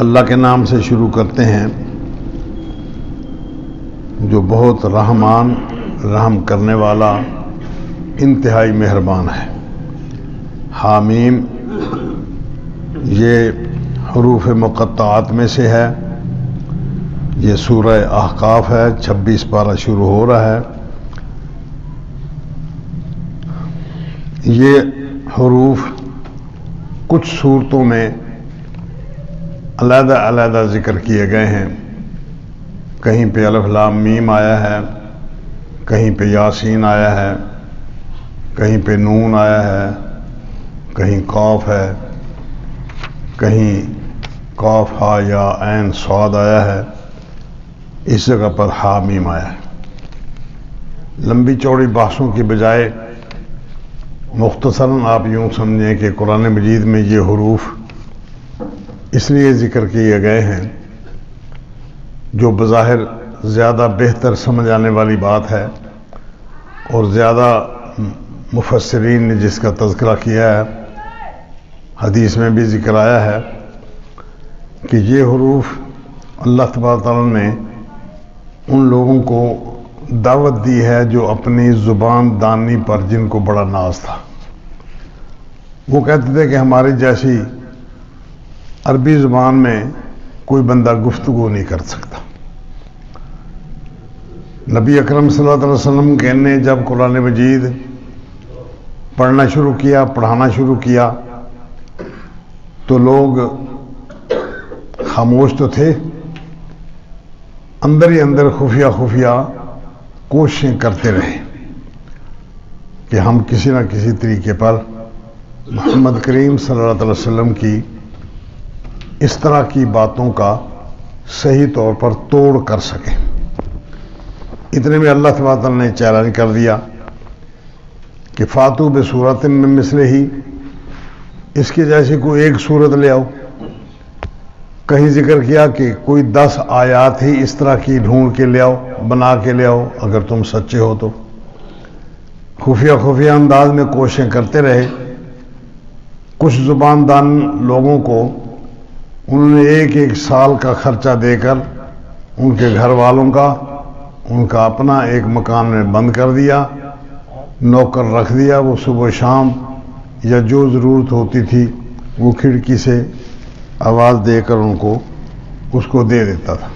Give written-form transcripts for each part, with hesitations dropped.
اللہ کے نام سے شروع کرتے ہیں جو بہت رحمان رحم کرنے والا انتہائی مہربان ہے۔ حامیم یہ حروف مقطعات میں سے ہے۔ یہ سورہ احقاف ہے، 26 پارہ شروع ہو رہا ہے۔ یہ حروف کچھ صورتوں میں علیحدہ علیحدہ ذکر کیے گئے ہیں۔ کہیں پہ الف لام میم آیا ہے، کہیں پہ یاسین آیا ہے، کہیں پہ نون آیا ہے، کہیں قاف ہے، کہیں قاف ہا یا عین صاد آیا ہے، اس جگہ پر حامیم آیا ہے۔ لمبی چوڑی بحثوں کی بجائے مختصراً آپ یوں سمجھیں کہ قرآن مجید میں یہ حروف اس لیے ذکر کیے گئے ہیں، جو بظاہر زیادہ بہتر سمجھ آنے والی بات ہے اور زیادہ مفسرین نے جس کا تذکرہ کیا ہے، حدیث میں بھی ذکر آیا ہے کہ یہ حروف اللہ تبارک تعالیٰ نے ان لوگوں کو دعوت دی ہے جو اپنی زبان دانی پر جن کو بڑا ناز تھا۔ وہ کہتے تھے کہ ہماری جیسی عربی زبان میں کوئی بندہ گفتگو نہیں کر سکتا۔ نبی اکرم صلی اللہ علیہ وسلم کے نے جب قرآن مجید پڑھنا شروع کیا، پڑھانا شروع کیا تو لوگ خاموش تو تھے، اندر ہی اندر خفیہ خفیہ کوششیں کرتے رہے کہ ہم کسی نہ کسی طریقے پر محمد کریم صلی اللہ علیہ وسلم کی اس طرح کی باتوں کا صحیح طور پر توڑ کر سکیں۔ اتنے میں اللہ تبارک تعالیٰ نے چیلنج کر دیا کہ فاتو بسورۃ من مثلہ، اس کی جیسی کوئی ایک صورت لے آؤ۔ کہیں ذکر کیا کہ کوئی 10 آیات ہی اس طرح کی ڈھونڈ کے لے آؤ، بنا کے لے آؤ اگر تم سچے ہو تو۔ خفیہ خفیہ انداز میں کوششیں کرتے رہے۔ کچھ زباندان لوگوں کو انہوں نے ایک سال کا خرچہ دے کر ان کے گھر والوں کا، ان کا اپنا ایک مکان میں بند کر دیا، نوکر رکھ دیا، وہ صبح شام یا جو ضرورت ہوتی تھی وہ کھڑکی سے آواز دے کر ان کو اس کو دے دیتا تھا۔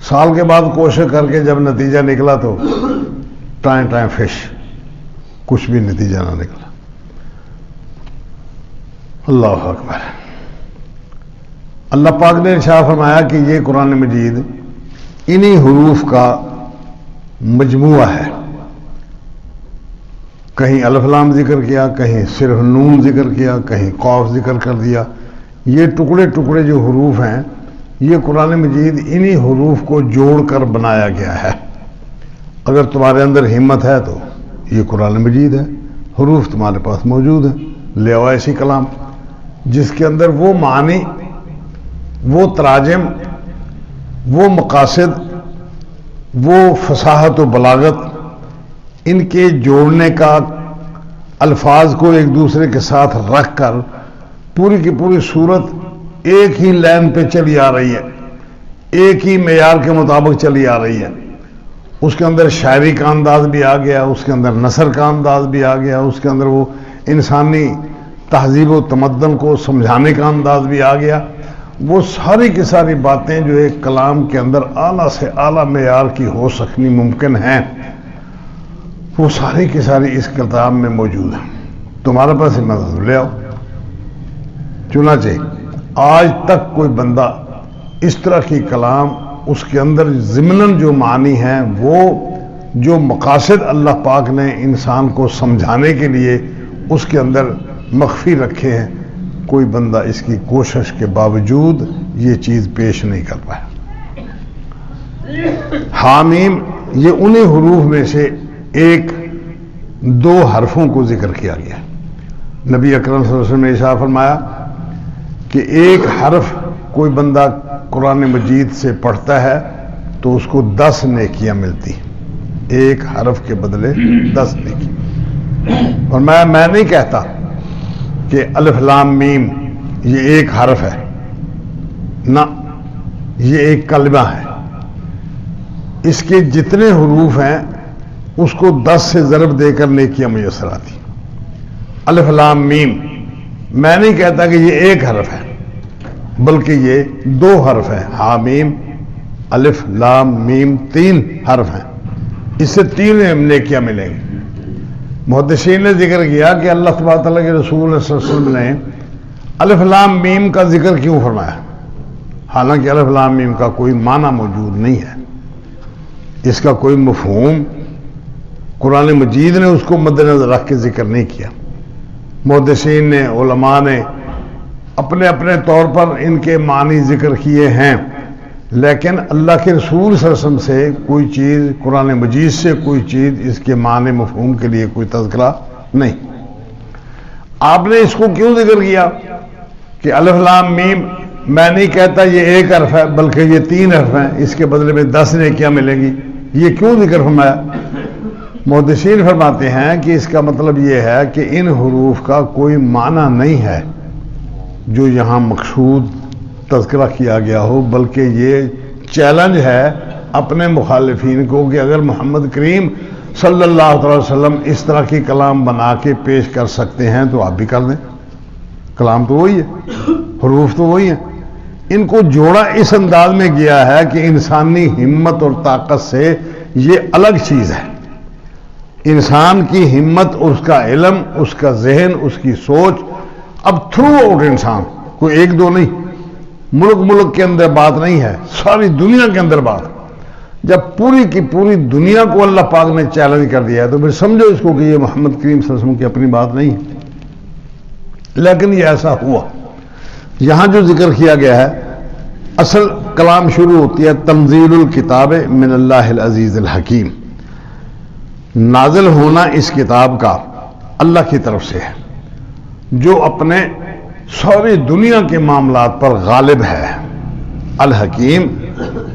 سال کے بعد کوشش کر کے جب نتیجہ نکلا تو ٹائم فش، کچھ بھی نتیجہ نہ نکلا۔ اللہ اکبر۔ اللہ پاک نے ارشاد فرمایا کہ یہ قرآن مجید انہی حروف کا مجموعہ ہے۔ کہیں الف لام ذکر کیا، کہیں صرف نون ذکر کیا، کہیں قاف ذکر کر دیا۔ یہ ٹکڑے ٹکڑے جو حروف ہیں، یہ قرآن مجید انہی حروف کو جوڑ کر بنایا گیا ہے۔ اگر تمہارے اندر ہمت ہے تو یہ قرآن مجید ہے، حروف تمہارے پاس موجود ہیں، لے آؤ ایسی کلام جس کے اندر وہ معنی، وہ تراجم، وہ مقاصد، وہ فصاحت و بلاغت، ان کے جوڑنے کا، الفاظ کو ایک دوسرے کے ساتھ رکھ کر پوری کی پوری صورت ایک ہی لائن پہ چلی آ رہی ہے، ایک ہی معیار کے مطابق چلی آ رہی ہے۔ اس کے اندر شاعری کا انداز بھی آ گیا، اس کے اندر نثر کا انداز بھی آ گیا، اس کے اندر وہ انسانی تہذیب و تمدن کو سمجھانے کا انداز بھی آ گیا۔ وہ ساری کی ساری باتیں جو ایک کلام کے اندر اعلیٰ سے اعلیٰ معیار کی ہو سکنی ممکن ہیں، وہ ساری کی ساری اس کتاب میں موجود ہیں۔ تمہارے پاس ہمت لے آؤ۔ چنانچہ آج تک کوئی بندہ اس طرح کی کلام، اس کے اندر ضمناً جو معنی ہیں، وہ جو مقاصد اللہ پاک نے انسان کو سمجھانے کے لیے اس کے اندر مخفی رکھے ہیں، کوئی بندہ اس کی کوشش کے باوجود یہ چیز پیش نہیں کر پایا۔ حامیم یہ انہی حروف میں سے ایک 2 حرفوں کو ذکر کیا گیا۔ نبی اکرم صلی اللہ علیہ وسلم نے ارشاد فرمایا کہ ایک حرف کوئی بندہ قرآن مجید سے پڑھتا ہے تو اس کو 10 نیکیاں ملتی، ایک حرف کے بدلے 10 نیکی۔ اور میں نہیں کہتا کہ الف لام میم یہ ایک حرف ہے، نہ، یہ ایک کلمہ ہے، اس کے جتنے حروف ہیں اس کو 10 سے ضرب دے کر نیکیاں میسر آتی۔ الف لام میم، میں نہیں کہتا کہ یہ ایک حرف ہے، بلکہ یہ 2 حرف ہیں، حامیم الف لام میم 3 حرف ہیں، اس سے 3 نیکیاں ملیں گی۔ محدثین نے ذکر کیا کہ اللہ تبارک تعالیٰ کے رسول صلی اللہ علیہ وسلم نے الف لام میم کا ذکر کیوں فرمایا، حالانکہ الف لام میم کا کوئی معنی موجود نہیں ہے، اس کا کوئی مفہوم قرآن مجید نے اس کو مد نظر رکھ کے ذکر نہیں کیا۔ محدثین نے، علماء نے اپنے اپنے طور پر ان کے معنی ذکر کیے ہیں، لیکن اللہ کے رسول صلی اللہ علیہ وسلم سے کوئی چیز، قرآن مجید سے کوئی چیز اس کے معنی مفہوم کے لیے کوئی تذکرہ نہیں۔ آپ نے اس کو کیوں ذکر کیا کہ الف لام میم، میں نہیں کہتا یہ ایک حرف ہے بلکہ یہ 3 حرف ہیں، اس کے بدلے میں 10 نیکیاں ملیں گی، یہ کیوں ذکر فرمایا؟ محدثین فرماتے ہیں کہ اس کا مطلب یہ ہے کہ ان حروف کا کوئی معنی نہیں ہے جو یہاں مقصود تذکرہ کیا گیا ہو، بلکہ یہ چیلنج ہے اپنے مخالفین کو کہ اگر محمد کریم صلی اللہ علیہ وسلم اس طرح کی کلام بنا کے پیش کر سکتے ہیں تو آپ بھی کر دیں۔ کلام تو وہی ہے، حروف تو وہی ہیں، ان کو جوڑا اس انداز میں گیا ہے کہ انسانی ہمت اور طاقت سے یہ الگ چیز ہے۔ انسان کی ہمت، اس کا علم، اس کا ذہن، اس کی سوچ، اب تھرو آؤٹ انسان، کوئی ایک دو نہیں، ملک کے اندر بات نہیں ہے، ساری دنیا کے اندر بات۔ جب پوری کی پوری دنیا کو اللہ پاک نے چیلنج کر دیا ہے تو پھر سمجھو اس کو کہ یہ محمد کریم صلی اللہ علیہ وسلم کی اپنی بات نہیں ہے، لیکن یہ ایسا ہوا۔ یہاں جو ذکر کیا گیا ہے، اصل کلام شروع ہوتی ہے تنزیل الکتاب من اللہ العزیز الحکیم، نازل ہونا اس کتاب کا اللہ کی طرف سے ہے جو اپنے ساری دنیا کے معاملات پر غالب ہے، الحکیم،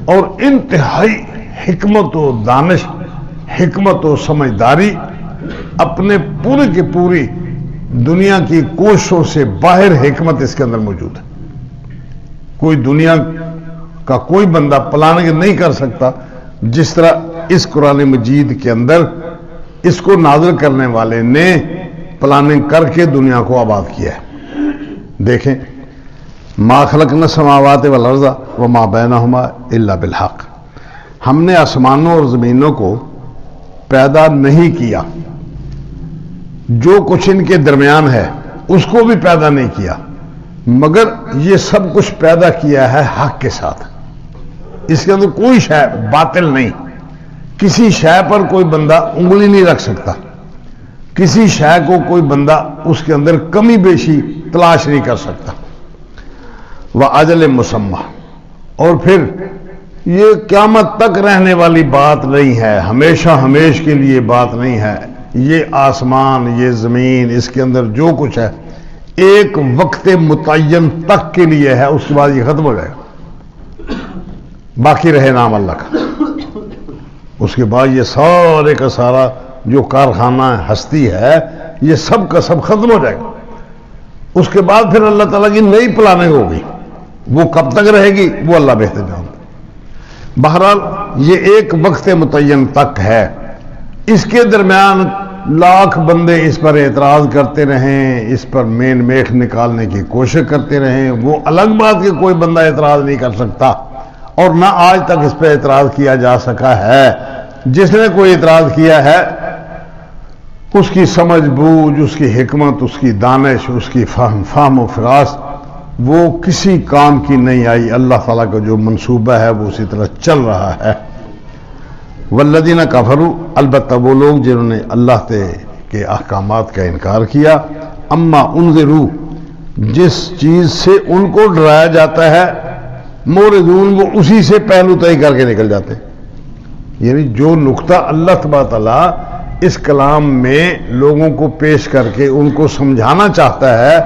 اور انتہائی حکمت و دانش، حکمت و سمجھداری، اپنے پوری کی پوری دنیا کی کوششوں سے باہر حکمت اس کے اندر موجود ہے۔ کوئی دنیا کا کوئی بندہ پلاننگ نہیں کر سکتا جس طرح اس قرآن مجید کے اندر اس کو نازل کرنے والے نے پلاننگ کر کے دنیا کو آباد کیا ہے۔ دیکھیں، ما خلقنا السماوات والارض وما بینہما الا بالحق، ہم نے آسمانوں اور زمینوں کو پیدا نہیں کیا، جو کچھ ان کے درمیان ہے اس کو بھی پیدا نہیں کیا، مگر یہ سب کچھ پیدا کیا ہے حق کے ساتھ۔ اس کے اندر کوئی شے باطل نہیں، کسی شے پر کوئی بندہ انگلی نہیں رکھ سکتا، کسی شے کو کوئی بندہ اس کے اندر کمی بیشی تلاش نہیں کر سکتا۔ وَأَجَلٍ مُّسَمًّى، اور پھر یہ قیامت تک رہنے والی بات نہیں ہے، ہمیشہ ہمیش کے لیے بات نہیں ہے، یہ آسمان، یہ زمین، اس کے اندر جو کچھ ہے ایک وقت متعین تک کے لیے ہے، اس کے بعد یہ ختم ہو جائے گا، باقی رہے نام اللہ کا۔ اس کے بعد یہ سارے کا سارا جو کارخانہ ہستی ہے یہ سب کا سب ختم ہو جائے گا۔ اس کے بعد پھر اللہ تعالیٰ کی نئی پلاننگ ہوگی، وہ کب تک رہے گی وہ اللہ بہتر جانتا۔ بہرحال یہ ایک وقت متعین تک ہے، اس کے درمیان لاکھ بندے اس پر اعتراض کرتے رہیں، اس پر مین میخ نکالنے کی کوشش کرتے رہیں، وہ الگ بات کہ کوئی بندہ اعتراض نہیں کر سکتا، اور نہ آج تک اس پہ اعتراض کیا جا سکا ہے۔ جس نے کوئی اعتراض کیا ہے اس کی سمجھ بوجھ، اس کی حکمت، اس کی دانش، اس کی فہم و فراست وہ کسی کام کی نہیں آئی۔ اللہ تعالیٰ کا جو منصوبہ ہے وہ اسی طرح چل رہا ہے۔ والذین کفروا، البتہ وہ لوگ جنہوں نے اللہ کے احکامات کا انکار کیا، اما انذروا، جس چیز سے ان کو ڈرایا جاتا ہے، موردون، وہ اسی سے پہلو طے کر کے نکل جاتے ہیں۔ یعنی جو نقطہ اللہ تبارک تعالیٰ اس کلام میں لوگوں کو پیش کر کے ان کو سمجھانا چاہتا ہے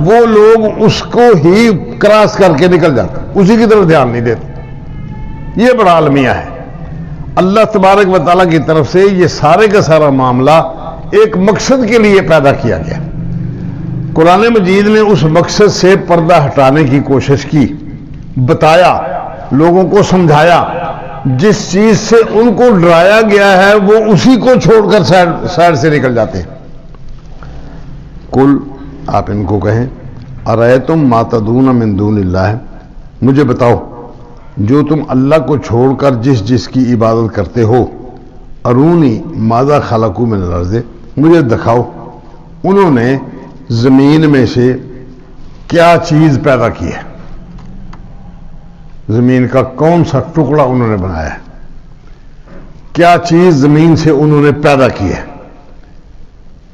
وہ لوگ اس کو ہی کراس کر کے نکل جاتے ہیں، اسی کی طرف دھیان نہیں دیتے۔ یہ بڑا المیہ ہے۔ اللہ تبارک و تعالیٰ کی طرف سے یہ سارے کا سارا معاملہ ایک مقصد کے لیے پیدا کیا گیا۔ قرآن مجید نے اس مقصد سے پردہ ہٹانے کی کوشش کی، بتایا، لوگوں کو سمجھایا، جس چیز سے ان کو ڈرایا گیا ہے وہ اسی کو چھوڑ کر سائر سے نکل جاتے ہیں۔ قل، آپ ان کو کہیں، ارأیتم ما تدعون من دون اللہ، مجھے بتاؤ جو تم اللہ کو چھوڑ کر جس کی عبادت کرتے ہو، ارونی ماذا خلقوا من الارض، مجھے دکھاؤ انہوں نے زمین میں سے کیا چیز پیدا کی ہے، زمین کا کون سا ٹکڑا انہوں نے بنایا ہے، کیا چیز زمین سے انہوں نے پیدا کی ہے۔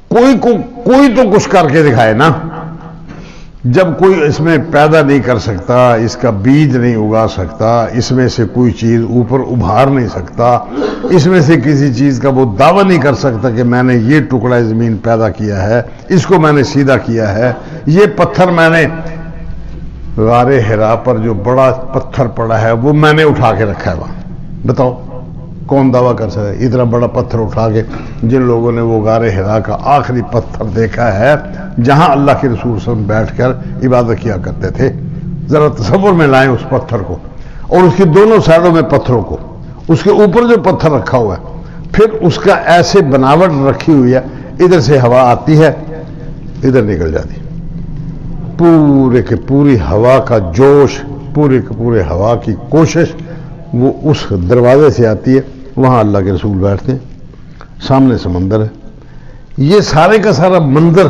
کوئی تو کچھ کر کے دکھائے نا۔ جب کوئی اس میں پیدا نہیں کر سکتا، اس کا بیج نہیں اگا سکتا، اس میں سے کوئی چیز اوپر ابھار نہیں سکتا، اس میں سے کسی چیز کا وہ دعویٰ نہیں کر سکتا کہ میں نے یہ ٹکڑا زمین پیدا کیا ہے، اس کو میں نے سیدھا کیا ہے، یہ پتھر میں نے غار حرا پر جو بڑا پتھر پڑا ہے وہ میں نے اٹھا کے رکھا ہے وہاں، بتاؤ کون دعویٰ کر سکتا ہے؟ اتنا بڑا پتھر اٹھا کے، جن لوگوں نے وہ غار حرا کا آخری پتھر دیکھا ہے جہاں اللہ کے رسول صلی اللہ علیہ وسلم بیٹھ کر عبادت کیا کرتے تھے، ذرا تصور میں لائیں اس پتھر کو اور اس کی دونوں سائڈوں میں پتھروں کو، اس کے اوپر جو پتھر رکھا ہوا ہے، پھر اس کا ایسے بناوٹ رکھی ہوئی ہے، ادھر سے ہوا آتی ہے ادھر نکل جاتی، پورے کے پوری ہوا کا جوش، پورے کے پورے ہوا کی کوشش وہ اس دروازے سے آتی ہے، وہاں اللہ کے رسول بیٹھتے ہیں، سامنے سمندر ہے۔ یہ سارے کا سارا منظر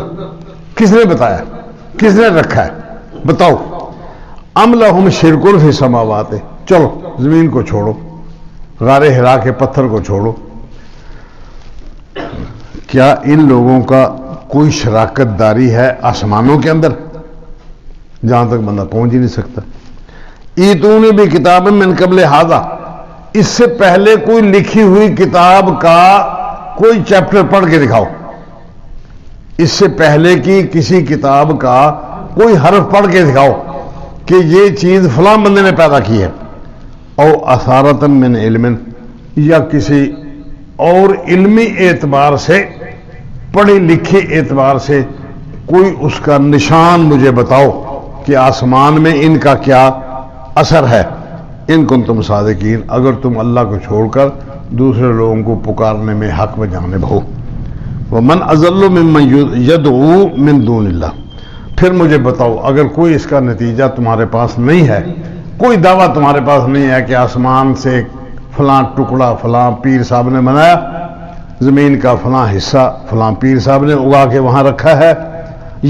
کس نے بتایا، کس نے رکھا ہے؟ بتاؤ۔ ام لہم شرک فی السماوات، چلو زمین کو چھوڑو، غار حرا کے پتھر کو چھوڑو، کیا ان لوگوں کا کوئی شراکت داری ہے آسمانوں کے اندر جہاں تک بندہ پہنچ ہی نہیں سکتا؟ ایتونی بھی کتاب من قبل ھذا، اس سے پہلے کوئی لکھی ہوئی کتاب کا کوئی چیپٹر پڑھ کے دکھاؤ، اس سے پہلے کی کسی کتاب کا کوئی حرف پڑھ کے دکھاؤ کہ یہ چیز فلاں بندے نے پیدا کی ہے، او اثارۃ من علم، یا کسی اور علمی اعتبار سے، پڑھی لکھی اعتبار سے کوئی اس کا نشان مجھے بتاؤ کہ آسمان میں ان کا کیا اثر ہے، ان کنتم صادقین، اگر تم اللہ کو چھوڑ کر دوسرے لوگوں کو پکارنے میں حق بجانب ہو۔ ومن اضل ممن یدعو من دون اللہ، پھر مجھے بتاؤ اگر کوئی اس کا نتیجہ تمہارے پاس نہیں ہے، کوئی دعویٰ تمہارے پاس نہیں ہے کہ آسمان سے فلاں ٹکڑا فلاں پیر صاحب نے بنایا، زمین کا فلاں حصہ فلاں پیر صاحب نے اگا کے وہاں رکھا ہے،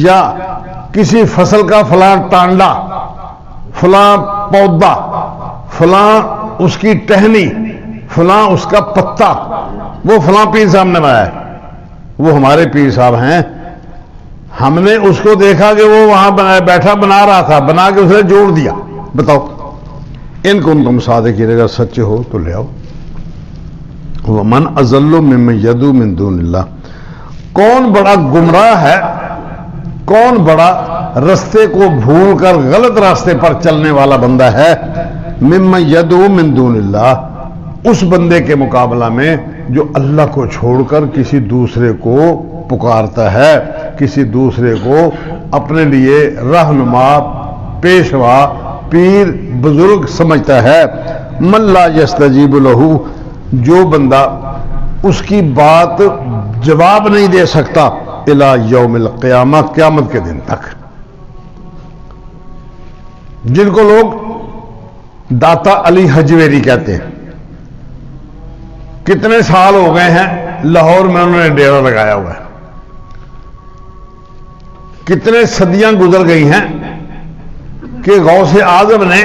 یا کسی فصل کا فلاں ٹانڈا، فلاں پودا، فلاں اس کی ٹہنی، فلاں اس کا پتا وہ فلاں پیر صاحب نے بنایا ہے، وہ ہمارے پیر صاحب ہیں، ہم نے اس کو دیکھا کہ وہ وہاں بیٹھا بنا رہا تھا، بنا کے اسے جوڑ دیا، بتاؤ ان کو تم صادقین، اگر سچے ہو تو لے آؤ۔ ومن اضل ممن یدعو من دون اللہ، کون بڑا گمراہ ہے، کون بڑا رستے کو بھول کر غلط راستے پر چلنے والا بندہ ہے، ممن یدعو من دون اللہ، اس بندے کے مقابلہ میں جو اللہ کو چھوڑ کر کسی دوسرے کو پکارتا ہے، کسی دوسرے کو اپنے لیے رہنما، پیشوا، پیر، بزرگ سمجھتا ہے۔ من لا یستجیب لہ، جو بندہ اس کی بات جواب نہیں دے سکتا، الی یوم القیامہ، قیامت کے دن تک، جن کو لوگ داتا علی حجویری کہتے ہیں، کتنے سال ہو گئے ہیں لاہور میں انہوں نے ڈیرا لگایا ہوا ہے، کتنے صدیاں گزر گئی ہیں کہ غوث اعظم نے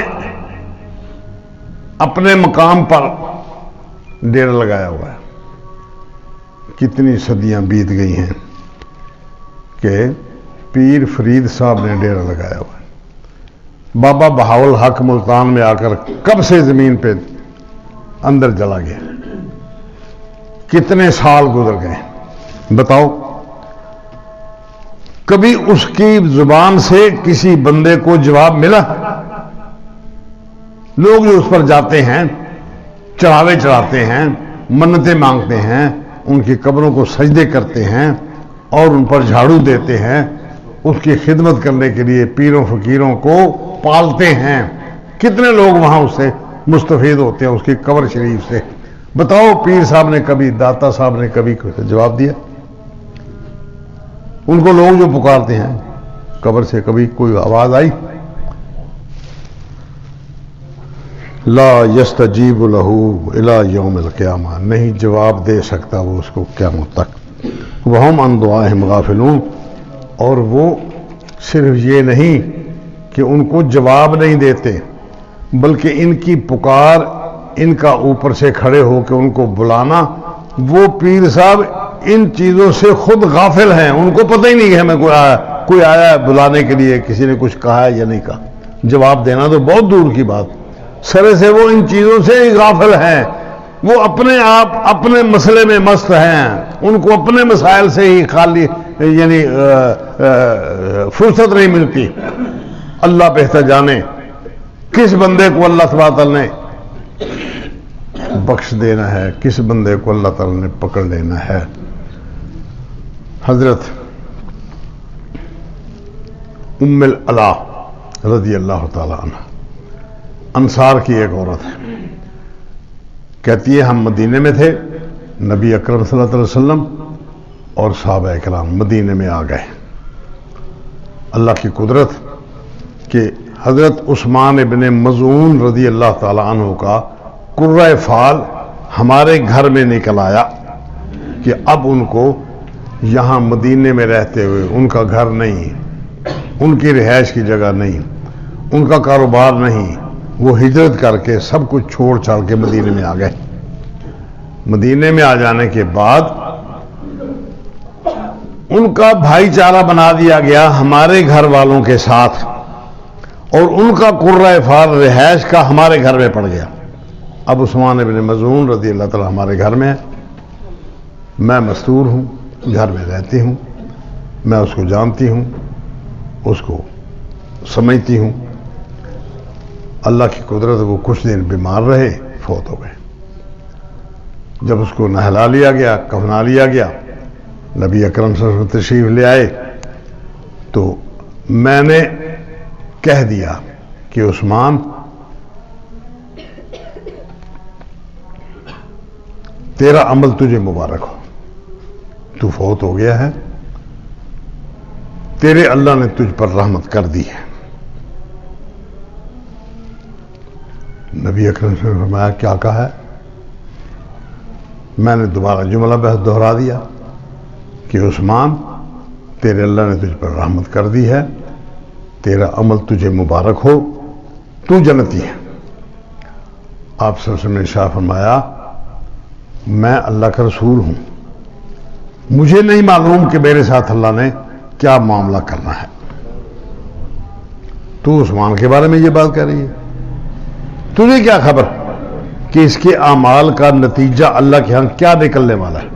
اپنے مقام پر ڈیرا لگایا ہوا ہے، کتنی صدیاں بیت گئی ہیں کہ پیر فرید صاحب نے ڈیرا لگایا ہوا ہے، بابا بہاول حق ملتان میں آ کر کب سے زمین پہ اندر چلا گیا، کتنے سال گزر گئے، بتاؤ کبھی اس کی زبان سے کسی بندے کو جواب ملا؟ لوگ جو اس پر جاتے ہیں، چڑھاوے چڑھاتے ہیں، منتیں مانگتے ہیں، ان کی قبروں کو سجدے کرتے ہیں اور ان پر جھاڑو دیتے ہیں، اس کی خدمت کرنے کے لیے پیروں فقیروں کو پالتے ہیں، کتنے لوگ وہاں اس سے مستفید ہوتے ہیں اس کی قبر شریف سے. بتاؤ پیر صاحب نے کبھی، داتا صاحب نے کبھی جواب دیا؟ ان کو لوگ جو پکارتے ہیں قبر سے کبھی کوئی آواز آئی؟ لا یستجیب لہ الی یوم القیامہ، نہیں جواب دے سکتا وہ اس کو قیامت تک. وہم عن دعائہم غافلون، اور وہ صرف یہ نہیں کہ ان کو جواب نہیں دیتے، بلکہ ان کی پکار، ان کا اوپر سے کھڑے ہو کے ان کو بلانا، وہ پیر صاحب ان چیزوں سے خود غافل ہیں. ان کو پتہ ہی نہیں کہ ہمیں کوئی آیا ہے بلانے کے لیے، کسی نے کچھ کہا ہے یا نہیں کہا. جواب دینا تو بہت دور کی بات، سرے سے وہ ان چیزوں سے ہی غافل ہیں. وہ اپنے آپ اپنے مسئلے میں مست ہیں، ان کو اپنے مسائل سے ہی خالی یعنی فرصت نہیں ملتی. اللہ بہتر جانے کس بندے کو اللہ تبارک تعالیٰ نے بخش دینا ہے، کس بندے کو اللہ تعالیٰ نے پکڑ لینا ہے. حضرت ام العلا رضی اللہ تعالیٰ عنہ، انصار کی ایک عورت ہے، کہتی ہے ہم مدینے میں تھے، نبی اکرم صلی اللہ علیہ وسلم اور صحابہ اکرام مدینے میں آ گئے. اللہ کی قدرت کہ حضرت عثمان ابن مظعون رضی اللہ تعالیٰ عنہ کا قرۂ فال ہمارے گھر میں نکل آیا کہ اب ان کو یہاں مدینے میں رہتے ہوئے ان کا گھر نہیں، ان کی رہائش کی جگہ نہیں، ان کا کاروبار نہیں، وہ ہجرت کر کے سب کچھ چھوڑ چھاڑ کے مدینے میں آ گئے. مدینے میں آ جانے کے بعد ان کا بھائی چارہ بنا دیا گیا ہمارے گھر والوں کے ساتھ، اور ان کا قرۂ فال رہائش کا ہمارے گھر میں پڑ گیا. اب عثمان ابن مظعون رضی اللہ تعالیٰ ہمارے گھر میں ہے، میں مستور ہوں، گھر میں رہتی ہوں، میں اس کو جانتی ہوں، اس کو سمجھتی ہوں. اللہ کی قدرت وہ کچھ دن بیمار رہے، فوت ہو گئے. جب اس کو نہلا لیا گیا، کفنا لیا گیا، نبی اکرم صلی اللہ علیہ وسلم تشریف لے آئے، تو میں نے کہہ دیا کہ عثمان تیرا عمل تجھے مبارک ہو، تو فوت ہو گیا ہے، تیرے اللہ نے تجھ پر رحمت کر دی ہے. نبی اکرم صلی اللہ علیہ وسلم نے فرمایا کیا کہا ہے؟ میں نے دوبارہ جملہ بحث دہرا دیا کہ عثمان تیرے اللہ نے تجھ پر رحمت کر دی ہے، تیرا عمل تجھے مبارک ہو، تو جنتی ہے. آپ صلی اللہ علیہ وسلم نے ارشاد فرمایا میں اللہ کا رسول ہوں، مجھے نہیں معلوم کہ میرے ساتھ اللہ نے کیا معاملہ کرنا ہے. تو عثمان کے بارے میں یہ بات کہہ رہی ہے، تجھے کیا خبر کہ اس کے اعمال کا نتیجہ اللہ کے ہاں کیا نکلنے والا ہے؟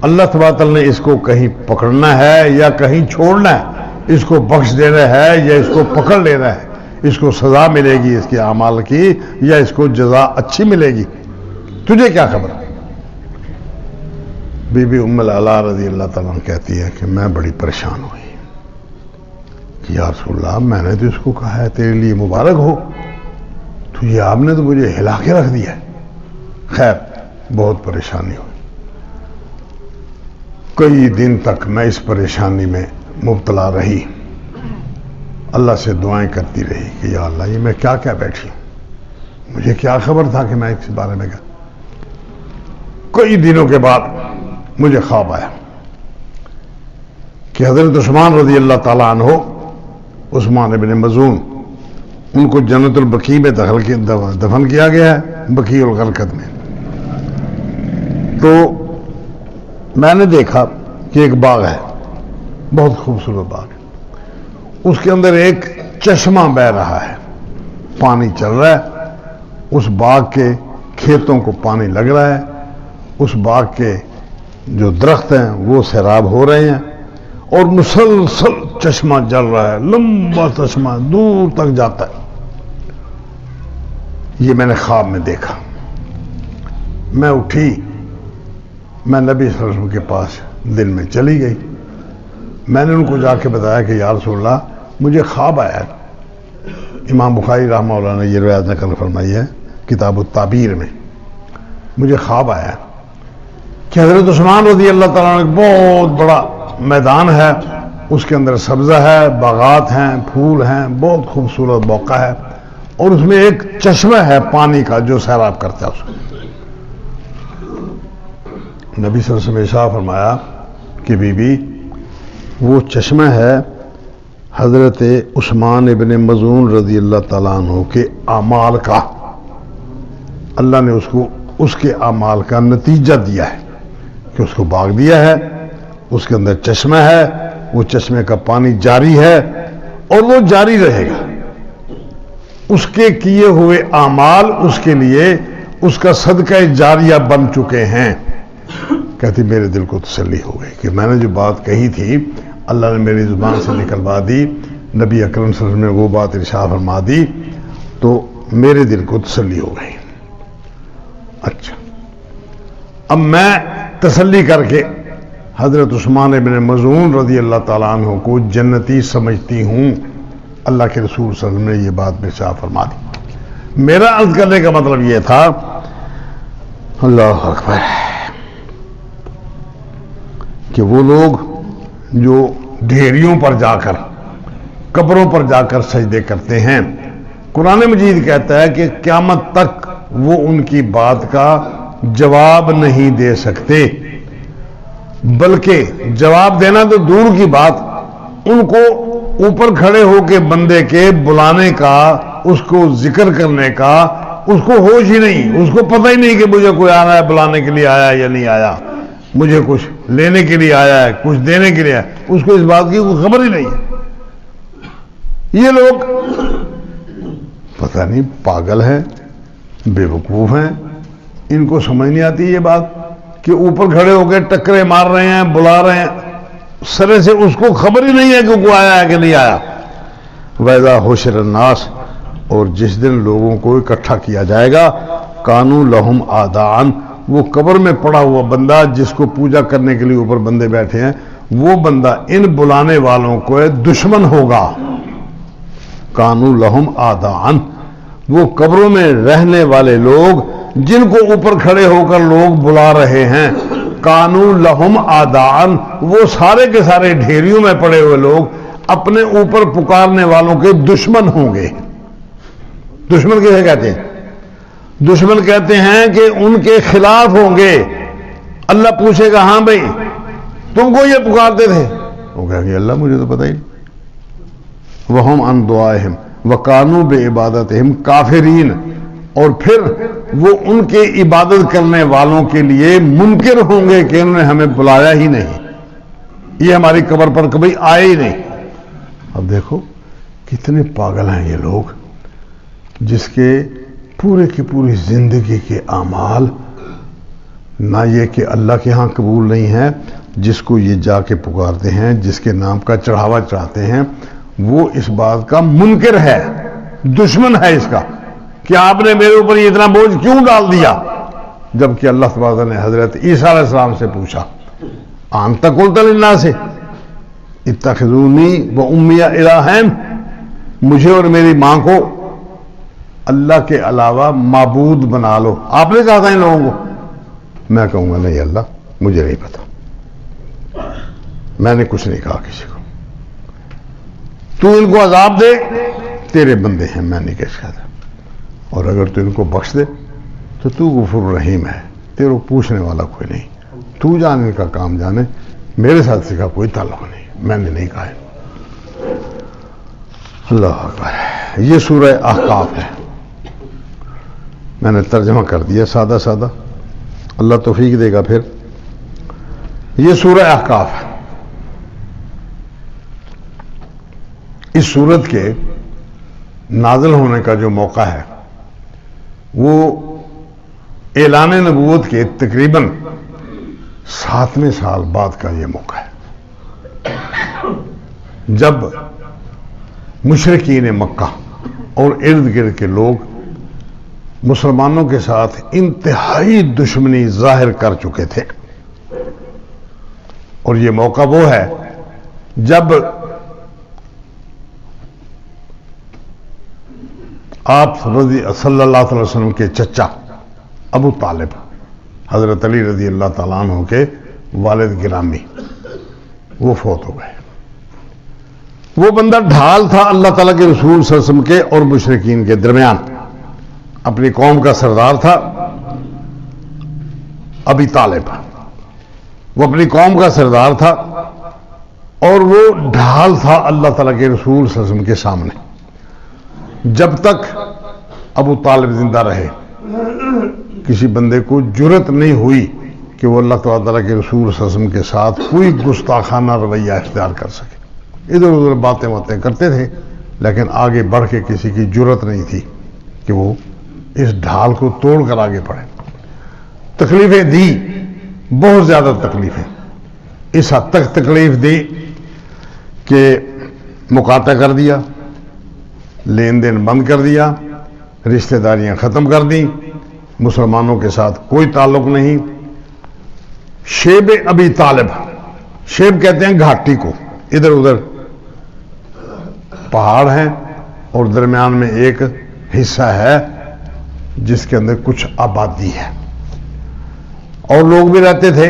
اللہ تبارک تعالیٰ نے اس کو کہیں پکڑنا ہے یا کہیں چھوڑنا ہے، اس کو بخش دینا ہے یا اس کو پکڑ لینا ہے، اس کو سزا ملے گی اس کے اعمال کی یا اس کو جزا اچھی ملے گی، تجھے کیا خبر؟ بی بی ام العلا رضی اللہ تعالیٰ عنہ کہتی ہے کہ میں بڑی پریشان ہوئی کہ یا رسول اللہ میں نے تو اس کو کہا ہے تیرے لیے مبارک ہو، تو یہ آپ نے تو مجھے ہلا کے رکھ دیا ہے. خیر بہت پریشانی ہوئی، کئی دن تک میں اس پریشانی میں مبتلا رہی، اللہ سے دعائیں کرتی رہی کہ یا اللہ یہ میں کیا کیا بیٹھی ہوں، مجھے کیا خبر تھا کہ میں اس بارے میں کہا. کئی دنوں کے بعد مجھے خواب آیا کہ حضرت عثمان رضی اللہ تعالیٰ عنہ، عثمان ابن مظعون، ان کو جنت البقیع میں دفن کیا گیا ہے، بقیع الغرقد میں. تو میں نے دیکھا کہ ایک باغ ہے، بہت خوبصورت باغ ہے، اس کے اندر ایک چشمہ بہہ رہا ہے، پانی چل رہا ہے، اس باغ کے کھیتوں کو پانی لگ رہا ہے، اس باغ کے جو درخت ہیں وہ سیراب ہو رہے ہیں، اور مسلسل چشمہ جل رہا ہے، لمبا چشمہ دور تک جاتا ہے. یہ میں نے خواب میں دیکھا. میں اٹھی، میں نبی صلی اللہ علیہ وسلم کے پاس دن میں چلی گئی. میں نے ان کو جا کے بتایا کہ یا رسول اللہ مجھے خواب آیا امام بخاری رحمہ اللہ نے یہ روایت نقل فرمائی ہے کتاب التعبیر میں. مجھے خواب آیا کہ حضرت عثمان رضی اللہ تعالیٰ عنہ ایک بہت بڑا میدان ہے، اس کے اندر سبزہ ہے، باغات ہیں، پھول ہیں، بہت خوبصورت موقع ہے، اور اس میں ایک چشمہ ہے پانی کا جو سیراب کرتا ہے. اس کو نبی صلی اللہ علیہ وسلم نے ارشاد فرمایا کہ بی بی وہ چشمہ ہے حضرت عثمان ابن مظعون رضی اللہ تعالیٰ عنہ کے اعمال کا. اللہ نے اس کے اعمال کا نتیجہ دیا ہے کہ اس کو باغ دیا ہے، اس کے اندر چشمہ ہے، وہ چشمے کا پانی جاری ہے اور وہ جاری رہے گا. اس کے کیے ہوئے اعمال اس کے لیے اس کا صدقہ جاریہ بن چکے ہیں. کہتی میرے دل کو تسلی ہو گئی کہ میں نے جو بات کہی تھی اللہ نے میری زبان سے نکلوا دی، نبی اکرم صلی اللہ علیہ وسلم نے وہ بات ارشاد فرما دی، تو میرے دل کو تسلی ہو گئی. اچھا اب میں تسلی کر کے حضرت عثمان ابن مظعون رضی اللہ تعالیٰ عنہ کو جنتی سمجھتی ہوں. اللہ کے رسول صلی اللہ علیہ وسلم نے یہ بات ارشاد فرما دی. میرا عرض کرنے کا مطلب یہ تھا، اللہ اکبر، کہ وہ لوگ جو ڈھیریوں پر جا کر قبروں پر جا کر سجدے کرتے ہیں، قرآن مجید کہتا ہے کہ قیامت تک وہ ان کی بات کا جواب نہیں دے سکتے، بلکہ جواب دینا تو دور کی بات، ان کو اوپر کھڑے ہو کے بندے کے بلانے کا، اس کو ذکر کرنے کا اس کو ہوش ہی نہیں، اس کو پتہ ہی نہیں کہ مجھے کوئی آنا ہے، بلانے کے لیے آیا یا نہیں آیا، مجھے کچھ لینے کے لیے آیا ہے، کچھ دینے کے لیے آیا، اس کو اس بات کی کوئی خبر ہی نہیں ہے. یہ لوگ پتہ نہیں پاگل ہیں، بے وقوف ہیں، ان کو سمجھ نہیں آتی یہ بات کہ اوپر کھڑے ہو کے ٹکرے مار رہے ہیں، بلا رہے ہیں، سرے سے اس کو خبر ہی نہیں ہے کہ کوئی آیا ہے کہ نہیں آیا. وَإِذَا حُشِرَ النَّاسُ، اور جس دن لوگوں کو اکٹھا کیا جائے گا، کانوا لہم اعداء، وہ قبر میں پڑا ہوا بندہ جس کو پوجا کرنے کے لیے اوپر بندے بیٹھے ہیں، وہ بندہ ان بلانے والوں کو دشمن ہوگا. کانوا لہم اعداء، وہ قبروں میں رہنے والے لوگ جن کو اوپر کھڑے ہو کر لوگ بلا رہے ہیں، کانوا لہم اعداء، وہ سارے کے سارے ڈھیریوں میں پڑے ہوئے لوگ اپنے اوپر پکارنے والوں کے دشمن ہوں گے. دشمن کیسے کہتے ہیں؟ دشمن کہتے ہیں کہ ان کے خلاف ہوں گے. اللہ پوچھے گا ہاں بھائی تم کو یہ پکارتے تھے، وہ کہیں گے اللہ مجھے تو پتہ ہی نہیں. وَهُمْ عَنْ دُعَائِهِمْ وَكَانُوا بِعِبَادَتِهِمْ كَافِرِينَ، اور پھر وہ ان کے عبادت کرنے والوں کے لیے منکر ہوں گے کہ انہوں نے ہمیں بلایا ہی نہیں، یہ ہماری قبر پر کبھی آئے ہی نہیں. اب دیکھو کتنے پاگل ہیں یہ لوگ، جس کے پورے کی پوری زندگی کے اعمال نہ یہ کہ اللہ کے ہاں قبول نہیں ہے، جس کو یہ جا کے پکارتے ہیں، جس کے نام کا چڑھاوا چڑھاتے ہیں، وہ اس بات کا منکر ہے، دشمن ہے اس کا کہ آپ نے میرے اوپر یہ اتنا بوجھ کیوں ڈال دیا. جبکہ اللہ تبارک نے حضرت عیسیٰ علیہ السلام سے پوچھا، انت قلت للناس اتخذونی وامی الہین، مجھے اور میری ماں کو اللہ کے علاوہ معبود بنا لو، آپ نے کہا تھا ان لوگوں کو؟ میں کہوں گا نہیں اللہ مجھے نہیں پتا، میں نے کچھ نہیں کہا کسی کو، تو ان کو عذاب دے، تیرے بندے ہیں، میں نہیں کہہ سکتا، اور اگر تو ان کو بخش دے تو تو غفور رحیم ہے، تیرے کو پوچھنے والا کوئی نہیں، تو جان ان کا کام جانے، میرے ساتھ سے کا کوئی تعلق نہیں، میں نے نہیں کہا ہے. اللہ اکبر. یہ سورہ احقاف ہے، میں نے ترجمہ کر دیا سادہ سادہ، اللہ توفیق دے گا. پھر یہ سورہ احقاف ہے. اس سورت کے نازل ہونے کا جو موقع ہے وہ اعلان نبوت کے تقریباً 7ویں سال بعد کا یہ موقع ہے، جب مشرکین مکہ اور ارد گرد کے لوگ مسلمانوں کے ساتھ انتہائی دشمنی ظاہر کر چکے تھے. اور یہ موقع وہ ہے جب آپ صلی اللہ علیہ وسلم کے چچا ابو طالب حضرت علی رضی اللہ تعالیٰ عنہ کے والد گرامی وہ فوت ہو گئے. وہ بندہ ڈھال تھا اللہ تعالیٰ کے رسول صلی اللہ علیہ وسلم کے اور مشرکین کے درمیان. اپنی قوم کا سردار تھا ابی طالب. وہ اپنی قوم کا سردار تھا اور وہ ڈھال تھا اللہ تعالیٰ کے رسول صلی اللہ علیہ وسلم کے سامنے. جب تک ابو طالب زندہ رہے کسی بندے کو جرت نہیں ہوئی کہ وہ اللہ تعالیٰ کے رسول صلی اللہ علیہ وسلم کے ساتھ کوئی گستاخانہ رویہ اختیار کر سکے. ادھر ادھر باتیں کرتے تھے لیکن آگے بڑھ کے کسی کی جرت نہیں تھی کہ وہ اس ڈھال کو توڑ کر آگے بڑھے. تکلیفیں دی، بہت زیادہ تکلیفیں. اس حد تک تکلیف دی کہ مقاطع کر دیا، لین دین بند کر دیا، رشتہ داریاں ختم کر دیں، مسلمانوں کے ساتھ کوئی تعلق نہیں. شیب ابی طالب، شیب کہتے ہیں گھاٹی کو، ادھر ادھر پہاڑ ہیں اور درمیان میں ایک حصہ ہے جس کے اندر کچھ آبادی ہے اور لوگ بھی رہتے تھے،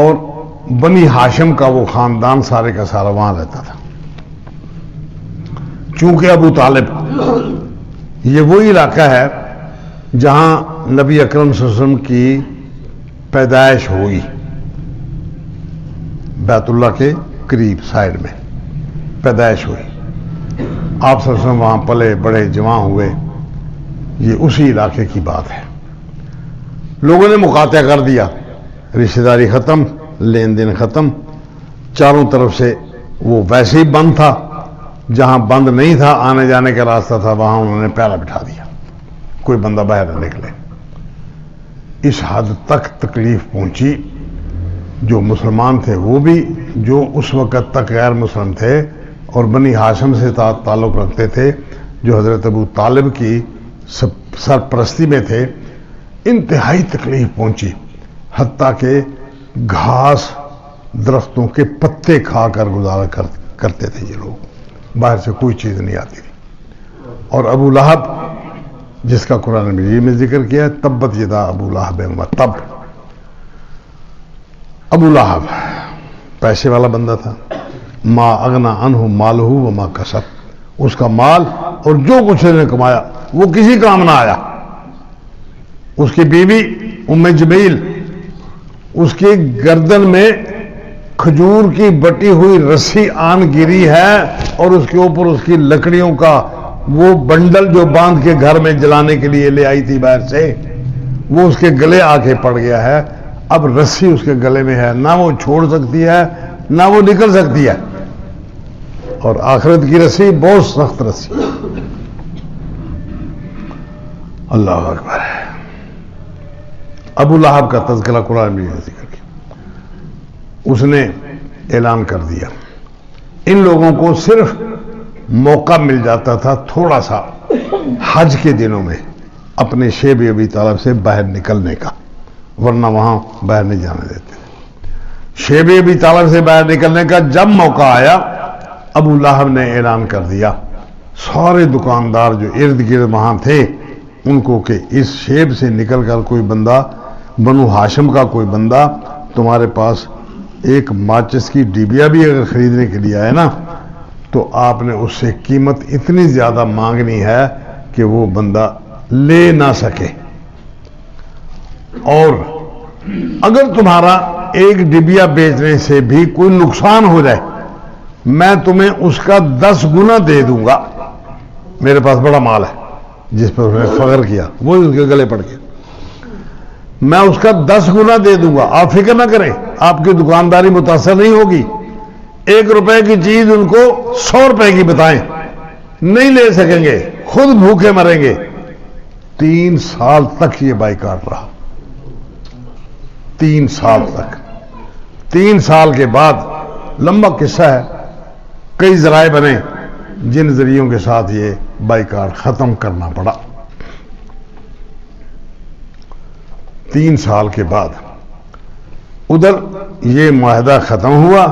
اور بنی ہاشم کا وہ خاندان سارے کا سارا وہاں رہتا تھا. چونکہ ابو طالب یہ وہی علاقہ ہے جہاں نبی اکرم صلی اللہ علیہ وسلم کی پیدائش ہوئی، بیت اللہ کے قریب سائڈ میں پیدائش ہوئی. آپ صلی اللہ علیہ وسلم وہاں پلے بڑے جوان ہوئے. یہ اسی علاقے کی بات ہے. لوگوں نے مقاطع کر دیا، رشتہ داری ختم، لین دین ختم. چاروں طرف سے وہ ویسے ہی بند تھا، جہاں بند نہیں تھا آنے جانے کا راستہ تھا وہاں انہوں نے پہلا بٹھا دیا، کوئی بندہ باہر نہ نکلے. اس حد تک تکلیف پہنچی. جو مسلمان تھے وہ بھی، جو اس وقت تک غیر مسلم تھے اور بنی ہاشم سے تعلق رکھتے تھے، جو حضرت ابو طالب کی سرپرستی میں تھے، انتہائی تکلیف پہنچی. حتیٰ کہ گھاس درختوں کے پتے کھا کر گزارا کرتے تھے یہ لوگ، باہر سے کوئی چیز نہیں آتی تھی. اور ابو لہب جس کا قرآن مجید میں ذکر کیا ہے، تبت یدا ابو لہب وتب. ابو لہب پیسے والا بندہ تھا. ما اغنا عنہ مالہ وما کسب، اس کا مال اور جو کچھ اس نے کمایا وہ کسی کام نہ آیا. اس کی بیوی ام جمیل، اس کی گردن میں کھجور کی بٹی ہوئی رسی آن گری ہے اور اس کے اوپر اس کی لکڑیوں کا وہ بنڈل جو باندھ کے گھر میں جلانے کے لیے لے آئی تھی باہر سے، وہ اس کے گلے آ کے پڑ گیا ہے. اب رسی اس کے گلے میں ہے، نہ وہ چھوڑ سکتی ہے نہ وہ نکل سکتی ہے. اور آخرت کی رسی بہت سخت رسی. اللہ اکبر. ابو لہب کا تذکرہ قرآن میں ذکر کیا. اس نے اعلان کر دیا. ان لوگوں کو صرف موقع مل جاتا تھا تھوڑا سا حج کے دنوں میں اپنے شیب ابی طالب سے باہر نکلنے کا، ورنہ وہاں باہر نہیں جانے دیتے. شیب ابی طالب سے باہر نکلنے کا جب موقع آیا، ابو لہب نے اعلان کر دیا سارے دکاندار جو ارد گرد وہاں تھے ان کو کہ اس شیب سے نکل کر کوئی بندہ، بنو ہاشم کا کوئی بندہ تمہارے پاس ایک ماچس کی ڈبیا بھی اگر خریدنے کے لیے آئے نا تو آپ نے اس سے قیمت اتنی زیادہ مانگنی ہے کہ وہ بندہ لے نہ سکے. اور اگر تمہارا ایک ڈبیا بیچنے سے بھی کوئی نقصان ہو جائے میں تمہیں اس کا 10 گنا دے دوں گا. میرے پاس بڑا مال ہے جس پر اس نے فخر کیا، وہ اس کے گلے پڑ گیا. میں اس کا 10 گنا دے دوں گا، آپ فکر نہ کریں، آپ کی دکانداری متاثر نہیں ہوگی. 1 روپے کی چیز ان کو 100 روپے کی بتائیں، نہیں لے سکیں گے، خود بھوکے مریں گے. 3 سال تک یہ بائیکاٹ رہا. 3 سال تک. 3 سال کے بعد لمبا قصہ ہے، کئی ذرائع بنے جن ذریعوں کے ساتھ یہ بائیکاٹ ختم کرنا پڑا. 3 سال کے بعد ادھر یہ معاہدہ ختم ہوا.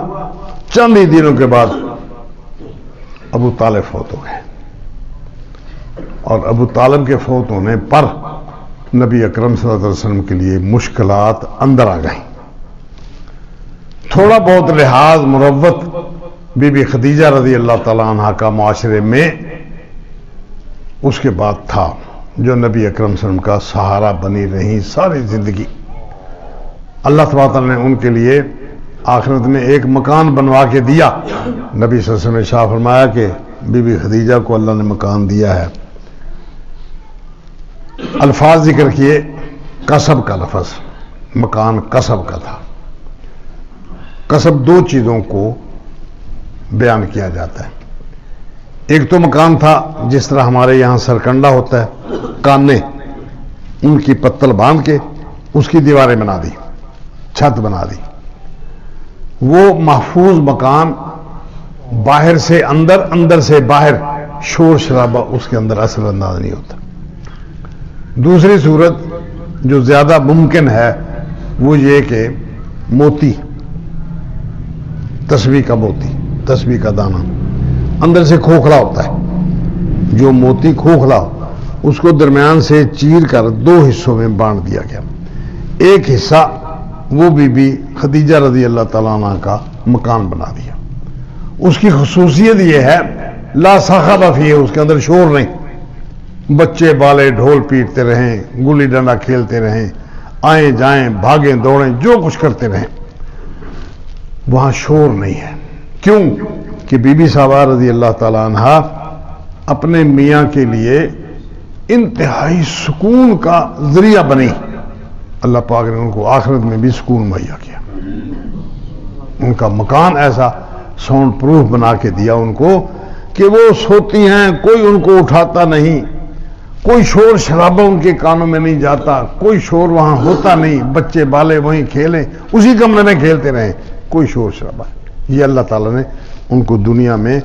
چند ہی دنوں کے بعد ابو طالب فوت ہو گئے. اور ابو طالب کے فوت ہونے پر نبی اکرم صلی اللہ علیہ وسلم کے لیے مشکلات اندر آ گئیں. تھوڑا بہت لحاظ مروت بی بی خدیجہ رضی اللہ تعالیٰ عنہ کا معاشرے میں اس کے بعد تھا، جو نبی اکرم صلی اللہ علیہ وسلم کا سہارا بنی رہی ساری زندگی. اللہ تبارک تعالیٰ نے ان کے لیے آخرت میں ایک مکان بنوا کے دیا. نبی صلی اللہ علیہ وسلم نے شاہ فرمایا کہ بی بی خدیجہ کو اللہ نے مکان دیا ہے. الفاظ ذکر کیے، کسب کا لفظ، مکان کسب کا تھا. کسب دو چیزوں کو بیان کیا جاتا ہے. ایک تو مکان تھا جس طرح ہمارے یہاں سرکنڈا ہوتا ہے، کانے، ان کی پتل باندھ کے اس کی دیواریں بنا دی، چھت بنا دی. وہ محفوظ مکان، باہر سے اندر، اندر سے باہر، شور شرابہ اس کے اندر اثر انداز نہیں ہوتا. دوسری صورت جو زیادہ ممکن ہے وہ یہ کہ موتی، تسبیح کا موتی، تسبیح کا دانہ اندر سے کھوکھلا ہوتا ہے. جو موتی کھوکھلا ہو اس کو درمیان سے چیر کر دو حصوں میں بانٹ دیا گیا. ایک حصہ وہ بی بی خدیجہ رضی اللہ تعالیٰ عنہ کا مکان بنا دیا. اس کی خصوصیت یہ ہے لا صخب فیہ، اس کے اندر شور نہیں. بچے بالے ڈھول پیٹتے رہیں، گلی ڈنڈا کھیلتے رہیں، آئیں جائیں، بھاگیں دوڑیں، جو کچھ کرتے رہیں، وہاں شور نہیں ہے. کیوں کہ بی بی صاحبہ رضی اللہ تعالیٰ عنہ اپنے میاں کے لیے انتہائی سکون کا ذریعہ بنی. اللہ پاک نے ان کو آخرت میں بھی سکون مہیا کیا. ان کا مکان ایسا ساؤنڈ پروف بنا کے دیا ان کو کہ وہ سوتی ہیں، کوئی ان کو اٹھاتا نہیں، کوئی شور شرابہ ان کے کانوں میں نہیں جاتا، کوئی شور وہاں ہوتا نہیں. بچے بالے وہیں کھیلیں، اسی کمرے میں کھیلتے رہیں، کوئی شور شرابہ. یہ اللہ تعالیٰ نے ان کو دنیا میں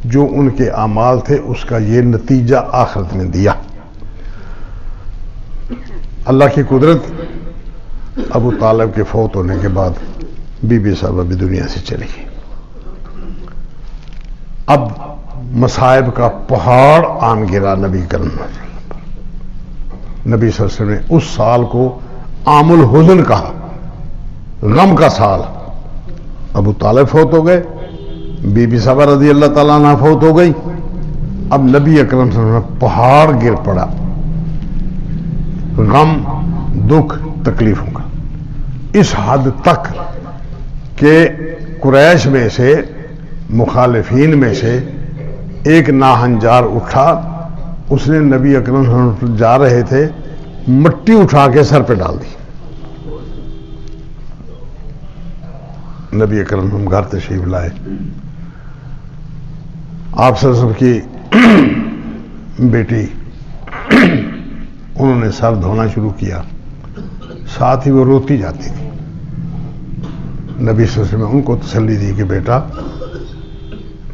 جو ان کے اعمال تھے اس کا یہ نتیجہ آخرت میں دیا. اللہ کی قدرت، ابو طالب کے فوت ہونے کے بعد بی بی صاحبہ بھی دنیا سے چلی گئی. اب مصائب کا پہاڑ آن گرا نبی کرم پر. نبی صلی اللہ علیہ وسلم نے اس سال کو عام الحزن کہا، غم کا سال. ابو طالب فوت ہو گئے، بی بی صاحبہ رضی اللہ تعالیٰ عنہ فوت ہو گئی. اب نبی اکرم صلی اللہ علیہ وسلم پہاڑ گر پڑا، غم، دکھ، تکلیفوں کا. اس حد تک کہ قریش میں سے، مخالفین میں سے ایک ناہنجار اٹھا. اس نے نبی اکرم صلی اللہ علیہ وسلم جا رہے تھے، مٹی اٹھا کے سر پہ ڈال دی. نبی اکرم صلی اللہ علیہ وسلم گھر تشریف لائے. آپ صلی اللہ علیہ وسلم کی بیٹی، انہوں نے سر دھونا شروع کیا، ساتھ ہی وہ روتی جاتی تھی. نبی صلی اللہ علیہ وسلم نے ان کو تسلی دی کہ بیٹا،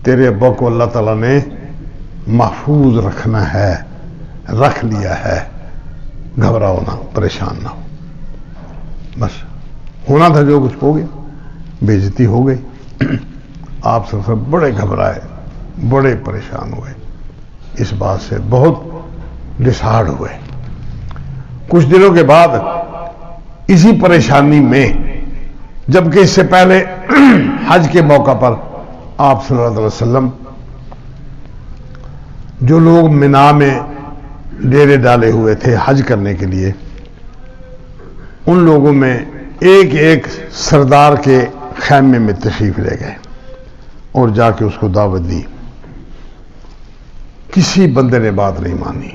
تیرے ابا کو اللہ تعالیٰ نے محفوظ رکھنا ہے، رکھ لیا ہے، گھبراؤ نہ، پریشان نہ ہو. بس ہونا تھا جو کچھ ہو گیا، بے عزتی ہو گئی. آپ سب بڑے گھبرائے، بڑے پریشان ہوئے، اس بات سے بہت ڈسہارڈ ہوئے. کچھ دنوں کے بعد اسی پریشانی میں، جبکہ اس سے پہلے حج کے موقع پر آپ صلی اللہ علیہ وسلم جو لوگ منا میں ڈیرے ڈالے ہوئے تھے حج کرنے کے لیے، ان لوگوں میں ایک ایک سردار کے خیمے میں تشریف لے گئے اور جا کے اس کو دعوت دی. کسی بندے نے بات نہیں مانی،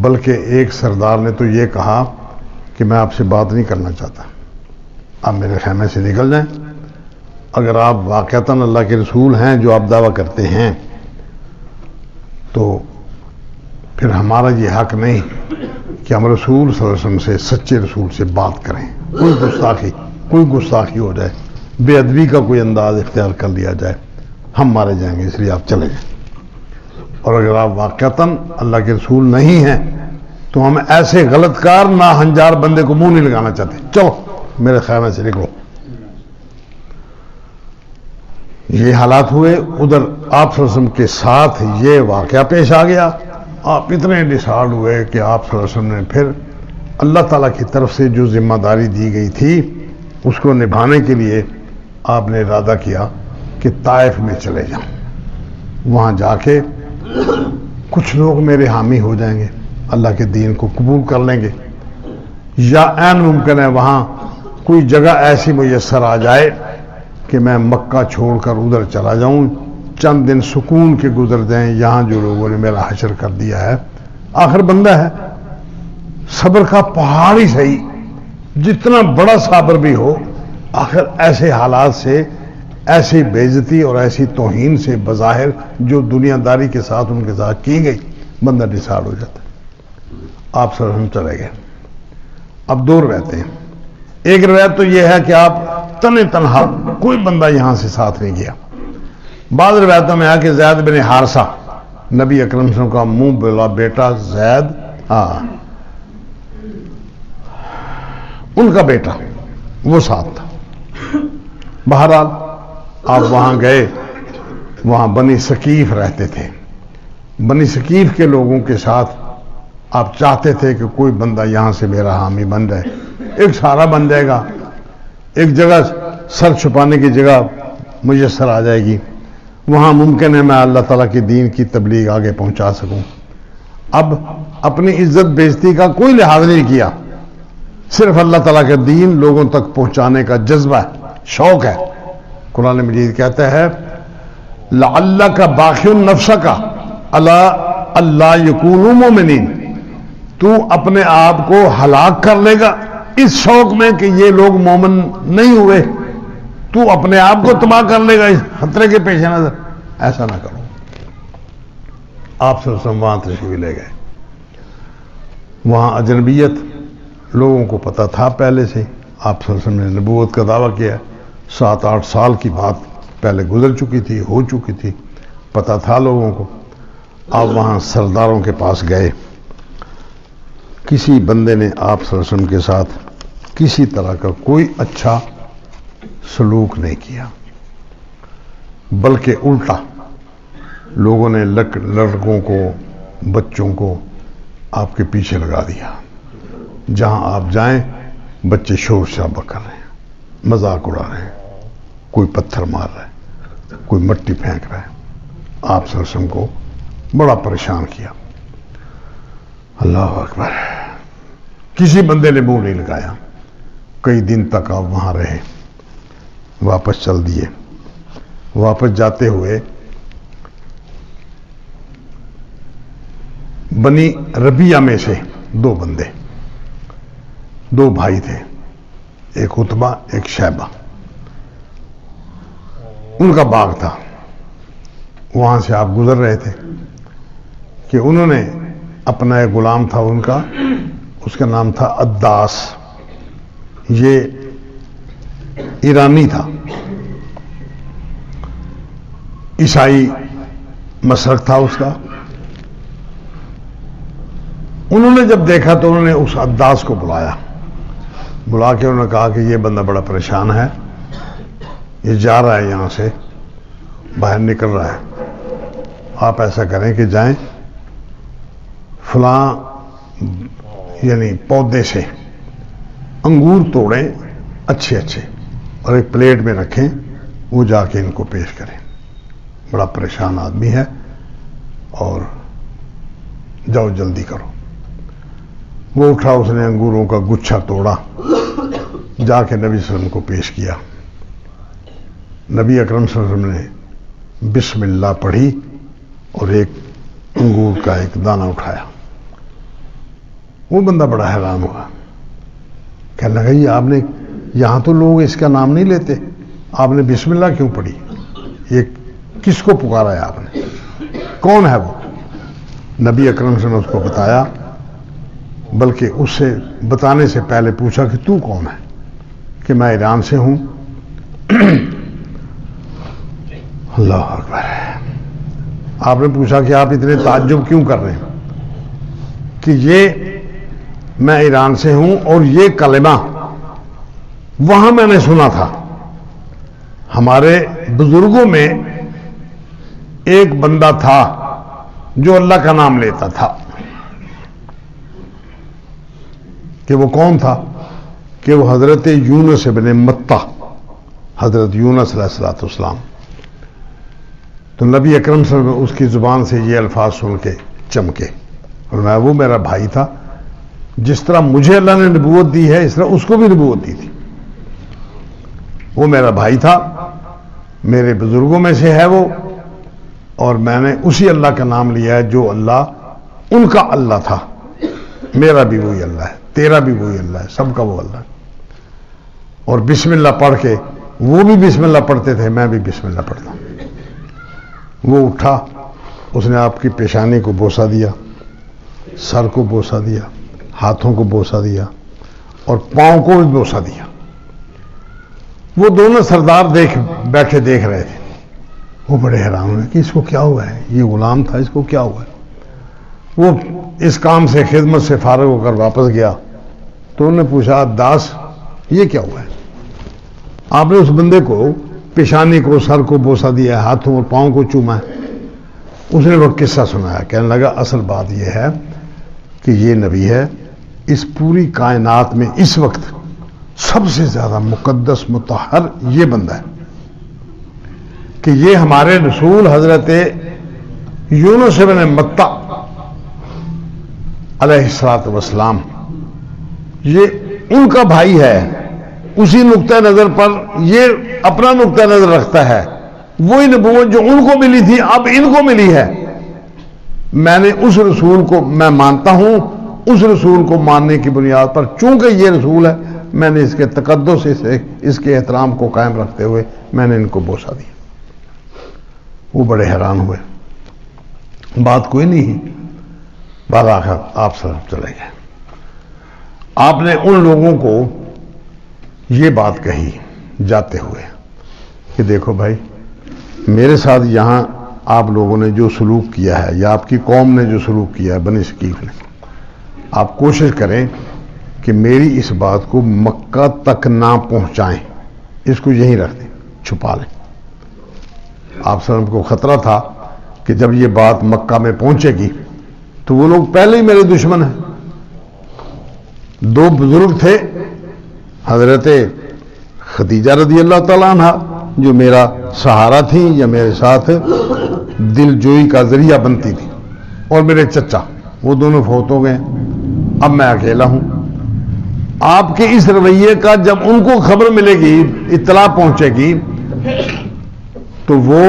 بلکہ ایک سردار نے تو یہ کہا کہ میں آپ سے بات نہیں کرنا چاہتا، آپ میرے خیمے سے نکل جائیں. اگر آپ واقعتاً اللہ کے رسول ہیں جو آپ دعویٰ کرتے ہیں تو پھر ہمارا یہ حق نہیں کہ ہم رسول صلی اللہ علیہ وسلم سے، سچے رسول سے بات کریں. کوئی گستاخی ہو جائے، بے ادبی کا کوئی انداز اختیار کر لیا جائے، ہم مارے جائیں گے، اس لیے آپ چلے جائیں. اور اگر آپ واقعتاً اللہ کے رسول نہیں ہیں تو ہم ایسے غلط کار ناہنجار بندے کو منہ نہیں لگانا چاہتے، چلو میرے خیمے سے نکلو. یہ حالات ہوئے. ادھر آپ صلی اللہ علیہ وسلم کے ساتھ یہ واقعہ پیش آ گیا. آپ اتنے ڈسہارڈ ہوئے کہ آپ صلی اللہ علیہ وسلم نے پھر اللہ تعالیٰ کی طرف سے جو ذمہ داری دی گئی تھی اس کو نبھانے کے لیے آپ نے ارادہ کیا کہ طائف میں چلے جاؤں. وہاں جا کے کچھ لوگ میرے حامی ہو جائیں گے, اللہ کے دین کو قبول کر لیں گے, یا عین ممکن ہے وہاں کوئی جگہ ایسی میسر آ جائے کہ میں مکہ چھوڑ کر ادھر چلا جاؤں, چند دن سکون کے گزر جائیں یہاں جو لوگوں نے میرا حشر کر دیا ہے. آخر بندہ ہے, صبر کا پہاڑ ہی صحیح, جتنا بڑا صابر بھی ہو, آخر ایسے حالات سے, ایسی بے عزتی اور ایسی توہین سے بظاہر جو دنیا داری کے ساتھ ان کے ساتھ کی گئی, بندہ ڈسارڈ ہو جاتا ہے. آپ صلی اللہ علیہ وسلم چلے گئے. اب دور رہتے ہیں. ایک روایت تو یہ ہے کہ آپ تنے تنہا, کوئی بندہ یہاں سے ساتھ نہیں گیا. بعض روایتوں میں ہے کہ زید بن حارثہ, نبی اکرم صلی اللہ علیہ وسلم کا منہ بولا بیٹا زید, ان کا بیٹا وہ ساتھ تھا. بہرحال آپ وہاں گئے. وہاں بنی ثقیف رہتے تھے. بنی ثقیف کے لوگوں کے ساتھ آپ چاہتے تھے کہ کوئی بندہ یہاں سے میرا حامی بن جائے, ایک سہارا بن جائے گا, ایک جگہ سر چھپانے کی جگہ میسر آ جائے گی, وہاں ممکن ہے میں اللہ تعالیٰ کے دین کی تبلیغ آگے پہنچا سکوں. اب اپنی عزت بیزتی کا کوئی لحاظ نہیں کیا, صرف اللہ تعالیٰ کا دین لوگوں تک پہنچانے کا جذبہ ہے, شوق ہے. قرآن مجید کہتا ہے لعلک باخع نفسک علی اللہ یکونوا مومنین, تو اپنے آپ کو ہلاک کر لے گا اس شوق میں کہ یہ لوگ مومن نہیں ہوئے, تو اپنے آپ کو تباہ کر لے گا اس خطرے کے پیش نظر. ایسا نہ کرو. آپ صلی اللہ علیہ وسلم وہاں تشریف لے گئے. وہاں اجنبیت لوگوں کو پتہ تھا پہلے سے. آپ صلی اللہ علیہ وسلم نے نبوت کا دعویٰ کیا, 7-8 سال کی بات پہلے گزر چکی تھی, ہو چکی تھی, پتہ تھا لوگوں کو. آپ وہاں سرداروں کے پاس گئے. کسی بندے نے آپ صلی اللہ علیہ وسلم کے ساتھ کسی طرح کا کوئی اچھا سلوک نہیں کیا, بلکہ الٹا لوگوں نے لڑکوں کو, بچوں کو آپ کے پیچھے لگا دیا. جہاں آپ جائیں بچے شور شرابہ کر رہے ہیں, مذاق اڑا رہے ہیں, کوئی پتھر مار رہا ہے, کوئی مٹی پھینک رہا ہے. آپ صلی اللہ علیہ وسلم کو بڑا پریشان کیا. اللہ اکبر. کسی بندے نے منہ نہیں لگایا. کئی دن تک آپ وہاں رہے, واپس چل دیے. واپس جاتے ہوئے بنی ربیہ میں سے 2 بندے, 2 بھائی تھے, ایک عتبہ ایک شیبہ, ان کا باغ تھا. وہاں سے آپ گزر رہے تھے کہ انہوں نے اپنا ایک غلام تھا ان کا, اس کا نام تھا عداس. یہ ایرانی تھا, عیسائی مسلک تھا اس کا. انہوں نے جب دیکھا تو انہوں نے اس عداس کو بلا کے انہوں نے کہا کہ یہ بندہ بڑا پریشان ہے, یہ جا رہا ہے یہاں سے, باہر نکل رہا ہے. آپ ایسا کریں کہ جائیں فلاں یعنی پودے سے انگور توڑیں اچھے اچھے اور ایک پلیٹ میں رکھیں, وہ جا کے ان کو پیش کریں. بڑا پریشان آدمی ہے اور جاؤ جلدی کرو. وہ اٹھا, اس نے انگوروں کا گچھا توڑا, جا کے نبی صلی اللہ علیہ وسلم کو پیش کیا. نبی اکرم صلی اللہ علیہ وسلم نے بسم اللہ پڑھی اور ایک انگور کا ایک دانہ اٹھایا. وہ بندہ بڑا حیران ہوا, کہنے لگا یہ آپ نے, یہاں تو لوگ اس کا نام نہیں لیتے, آپ نے بسم اللہ کیوں پڑھی؟ یہ کس کو پکارا ہے آپ نے؟ کون ہے وہ؟ نبی اکرم صلی اللہ علیہ وسلم نے اس کو بتایا, بلکہ اس سے بتانے سے پہلے پوچھا کہ تو کون ہے؟ کہ میں ایران سے ہوں. اللہ اکبر. آپ نے پوچھا کہ آپ اتنے تعجب کیوں کر رہے ہیں؟ کہ یہ میں ایران سے ہوں اور یہ کلمہ وہاں میں نے سنا تھا, ہمارے بزرگوں میں ایک بندہ تھا جو اللہ کا نام لیتا تھا. کہ وہ کون تھا؟ کہ وہ حضرت یونس ابن متہ، حضرت یونس علیہ السلام. تو نبی اکرم صلی اللہ علیہ وسلم اس کی زبان سے یہ الفاظ سن کے چمکے، فرمایا وہ میرا بھائی تھا، جس طرح مجھے اللہ نے نبوت دی ہے اس طرح اس کو بھی نبوت دی تھی. وہ میرا بھائی تھا، میرے بزرگوں میں سے ہے وہ، اور میں نے اسی اللہ کا نام لیا ہے جو اللہ ان کا اللہ تھا. میرا بھی وہی اللہ ہے، تیرا بھی وہی اللہ ہے، سب کا وہ اللہ ہے. اور بسم اللہ پڑھ کے، وہ بھی بسم اللہ پڑھتے تھے، میں بھی بسم اللہ پڑھتا ہوں. وہ اٹھا، اس نے آپ کی پیشانی کو بوسہ دیا، سر کو بوسہ دیا، ہاتھوں کو بوسہ دیا اور پاؤں کو بھی بوسہ دیا. وہ دونوں سردار بیٹھے دیکھ رہے تھے. وہ بڑے حیران ہوئے کہ اس کو کیا ہوا ہے، یہ غلام تھا، اس کو کیا ہوا ہے. وہ اس کام سے، خدمت سے فارغ ہو کر واپس گیا تو انہوں نے پوچھا، داس یہ کیا ہوا ہے؟ آپ نے اس بندے کو پیشانی کو، سر کو بوسہ دیا، ہاتھوں اور پاؤں کو چوما ہے. اس نے وہ قصہ سنایا، کہنے لگا اصل بات یہ ہے کہ یہ نبی ہے، اس پوری کائنات میں اس وقت سب سے زیادہ مقدس مطہر یہ بندہ ہے کہ یہ ہمارے رسول حضرت یونس بن متہ علیہ السلام، یہ ان کا بھائی ہے. اسی نقطہ نظر پر یہ اپنا نقطہ نظر رکھتا ہے. وہی نبوت جو ان کو ملی تھی اب ان کو ملی ہے. میں نے اس رسول کو میں مانتا ہوں، اس رسول کو ماننے کی بنیاد پر چونکہ یہ رسول ہے، میں نے اس کے تقدس سے، اس کے احترام کو قائم رکھتے ہوئے میں نے ان کو بوسہ دیا. وہ بڑے حیران ہوئے. بات کوئی نہیں، بعد آخر آپ سب چلے گئے. آپ نے ان لوگوں کو یہ بات کہی جاتے ہوئے کہ دیکھو بھائی، میرے ساتھ یہاں آپ لوگوں نے جو سلوک کیا ہے، یا آپ کی قوم نے جو سلوک کیا ہے، بنی ثقیف نے، آپ کوشش کریں کہ میری اس بات کو مکہ تک نہ پہنچائیں، اس کو یہیں رکھ دیں، چھپا لیں. آپ صلی اللہ علیہ وسلم کو خطرہ تھا کہ جب یہ بات مکہ میں پہنچے گی تو وہ لوگ پہلے ہی میرے دشمن ہیں. دو بزرگ تھے، حضرت خدیجہ رضی اللہ تعالیٰ عنہ جو میرا سہارا تھی یا میرے ساتھ دل جوئی کا ذریعہ بنتی تھی، اور میرے چچا، وہ دونوں فوت ہو گئے. اب میں اکیلا ہوں. آپ کے اس رویے کا جب ان کو خبر ملے گی، اطلاع پہنچے گی، تو وہ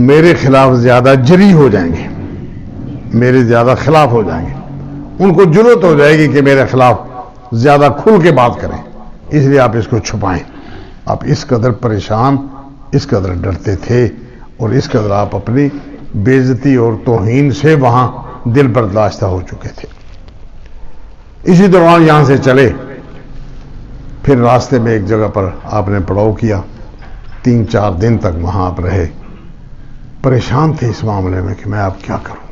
میرے خلاف زیادہ جری ہو جائیں گے، میرے زیادہ خلاف ہو جائیں گے. ان کو جرأت ہو جائے گی کہ میرے خلاف زیادہ کھل کے بات کریں، اس لیے آپ اس کو چھپائیں. آپ اس قدر پریشان، اس قدر ڈرتے تھے، اور اس قدر آپ اپنی بے عزتی اور توہین سے وہاں دل برداشتہ ہو چکے تھے. اسی دوران یہاں سے چلے، پھر راستے میں ایک جگہ پر آپ نے پڑاؤ کیا. 3-4 دن تک وہاں آپ رہے. پریشان تھے اس معاملے میں کہ میں اب کیا کروں،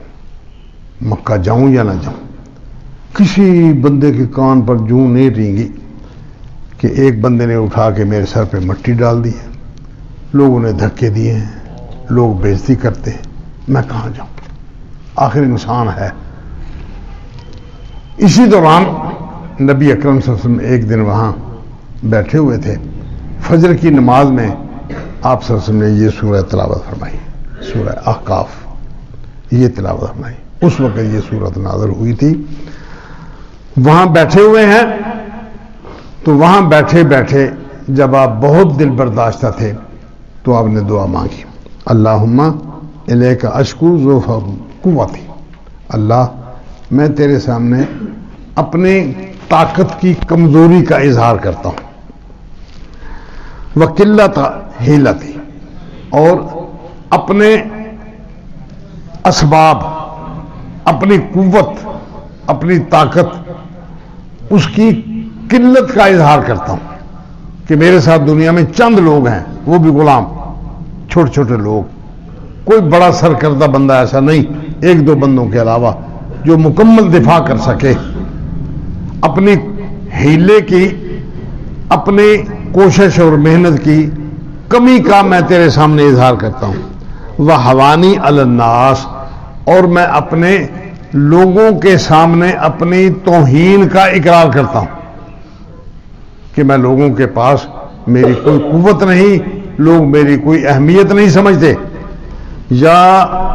مکہ جاؤں یا نہ جاؤں. کسی بندے کے کان پر جوں نہیں رینگی کہ ایک بندے نے اٹھا کے میرے سر پہ مٹی ڈال دی ہے، لوگوں نے دھکے دیے ہیں، لوگ بے عزتی کرتے ہیں، میں کہاں جاؤں، آخر انسان ہے. اسی دوران نبی اکرم صلی اللہ علیہ وسلم ایک دن وہاں بیٹھے ہوئے تھے. فجر کی نماز میں آپ صلی اللہ علیہ وسلم نے یہ سورہ تلاوت فرمائی، سورہ احقاف، یہ تلاوت فرمائی. اس وقت یہ سورت نازل ہوئی تھی. وہاں بیٹھے ہوئے ہیں، تو وہاں بیٹھے بیٹھے جب آپ بہت دل برداشتہ تھے تو آپ نے دعا مانگی، اللہم الیک اشکو ضعف قوتی. اللہ، میں تیرے سامنے اپنے طاقت کی کمزوری کا اظہار کرتا ہوں، وقلت حیلتی، اور اپنے اسباب، اپنی قوت، اپنی طاقت، اس کی قلت کا اظہار کرتا ہوں کہ میرے ساتھ دنیا میں چند لوگ ہیں، وہ بھی غلام، چھوٹے چھوٹے لوگ، کوئی بڑا سرکردہ بندہ ایسا نہیں 1-2 بندوں کے علاوہ جو مکمل دفاع کر سکے. اپنی ہیلے کی، اپنی کوشش اور محنت کی کمی کا میں تیرے سامنے اظہار کرتا ہوں. وحوانی علی الناس، اور میں اپنے لوگوں کے سامنے اپنی توہین کا اقرار کرتا ہوں کہ میں لوگوں کے پاس میری کوئی قوت نہیں، لوگ میری کوئی اہمیت نہیں سمجھتے. یا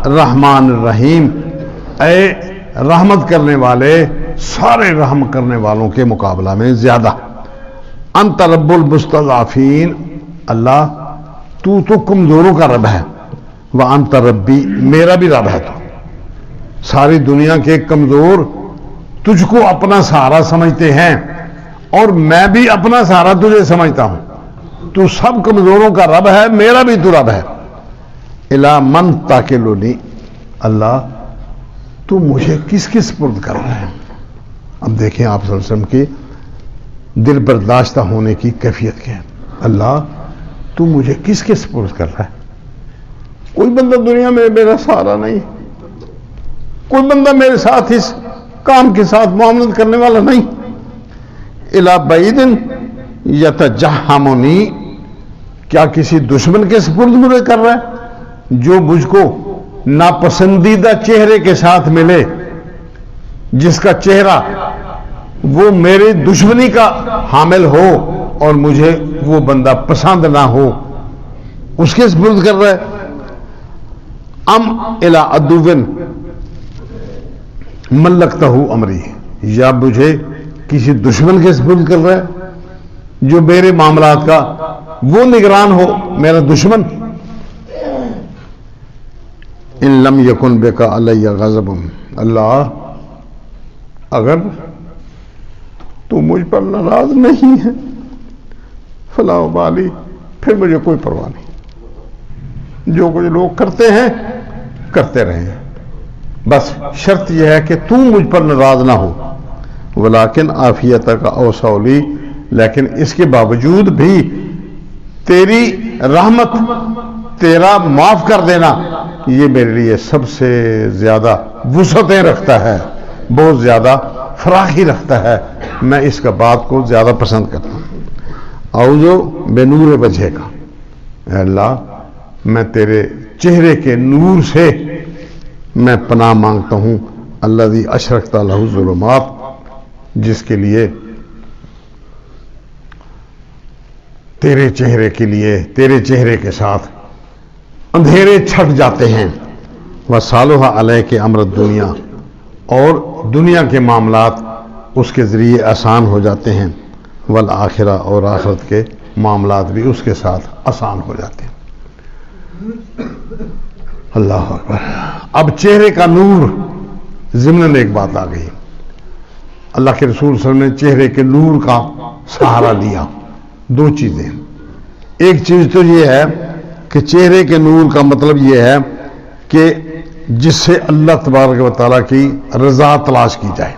رحمان الرحیم، اے رحمت کرنے والے، سارے رحم کرنے والوں کے مقابلہ میں زیادہ. انت رب المستضعفین، اللہ تو کمزوروں کا رب ہے. وانت ربی، میرا بھی رب ہے. تو ساری دنیا کے کمزور تجھ کو اپنا سہارا سمجھتے ہیں، اور میں بھی اپنا سہارا تجھے سمجھتا ہوں. تو سب کمزوروں کا رب ہے، میرا بھی تو رب ہے. الا من تاکلونی، اللہ تو مجھے کس کے سپرد کر رہا ہے. اب دیکھیں آپ صلی اللہ علیہ وسلم کی دل برداشتہ ہونے کی کیفیت کیا ہے. اللہ تو مجھے کس کے سپرد کر رہا ہے. کوئی بندہ دنیا میں میرا سہارا نہیں، کوئی بندہ میرے ساتھ اس کام کے ساتھ معاملت کرنے والا نہیں. الا بعید یتجہمنی، کیا کسی دشمن کے سپرد مجھے کر رہا ہے جو مجھ کو ناپسندیدہ چہرے کے ساتھ ملے، جس کا چہرہ وہ میرے دشمنی کا حامل ہو اور مجھے وہ بندہ پسند نہ ہو، اس کے سپرد کر رہا ہے. ام الی عدوٍ ملکتہ امری، یا مجھے کسی دشمن کے سپرد کر رہا ہے جو میرے معاملات کا وہ نگران ہو، میرا دشمن. ان لم یکن بک علی غضب، اللہ اگر تو مجھ پر ناراض نہیں ہے فلا ابالی، پھر مجھے کوئی پرواہ نہیں، جو کچھ لوگ کرتے ہیں کرتے رہے. بس شرط یہ ہے کہ تو مجھ پر ناراض نہ ہو. ولیکن عافیتک اوسع لی، لیکن اس کے باوجود بھی تیری رحمت، تیرا معاف کر دینا، یہ میرے لیے سب سے زیادہ وسعتیں رکھتا ہے، بہت زیادہ فراخی رکھتا ہے. میں اس کا بات کو زیادہ پسند کرتا ہوں. اعوذ بنور وجہ کا، اے اللہ میں تیرے چہرے کے نور سے میں پناہ مانگتا ہوں. الذی اشرقت لہ الظلمات، جس کے لیے تیرے چہرے کے لیے، تیرے چہرے کے ساتھ اندھیرے چھٹ جاتے ہیں. وصالح علیہ کے امر دنیا، اور دنیا کے معاملات اس کے ذریعے آسان ہو جاتے ہیں. والآخرہ، اور آخرت کے معاملات بھی اس کے ساتھ آسان ہو جاتے ہیں. اللہ اکبر. اب چہرے کا نور ضمن ایک بات آ گئی. اللہ کے رسول صلی اللہ علیہ وسلم نے چہرے کے نور کا سہارا لیا. دو چیزیں، ایک چیز تو یہ ہے کہ چہرے کے نور کا مطلب یہ ہے کہ جس سے اللہ تبارک و تعالیٰ کی رضا تلاش کی جائے،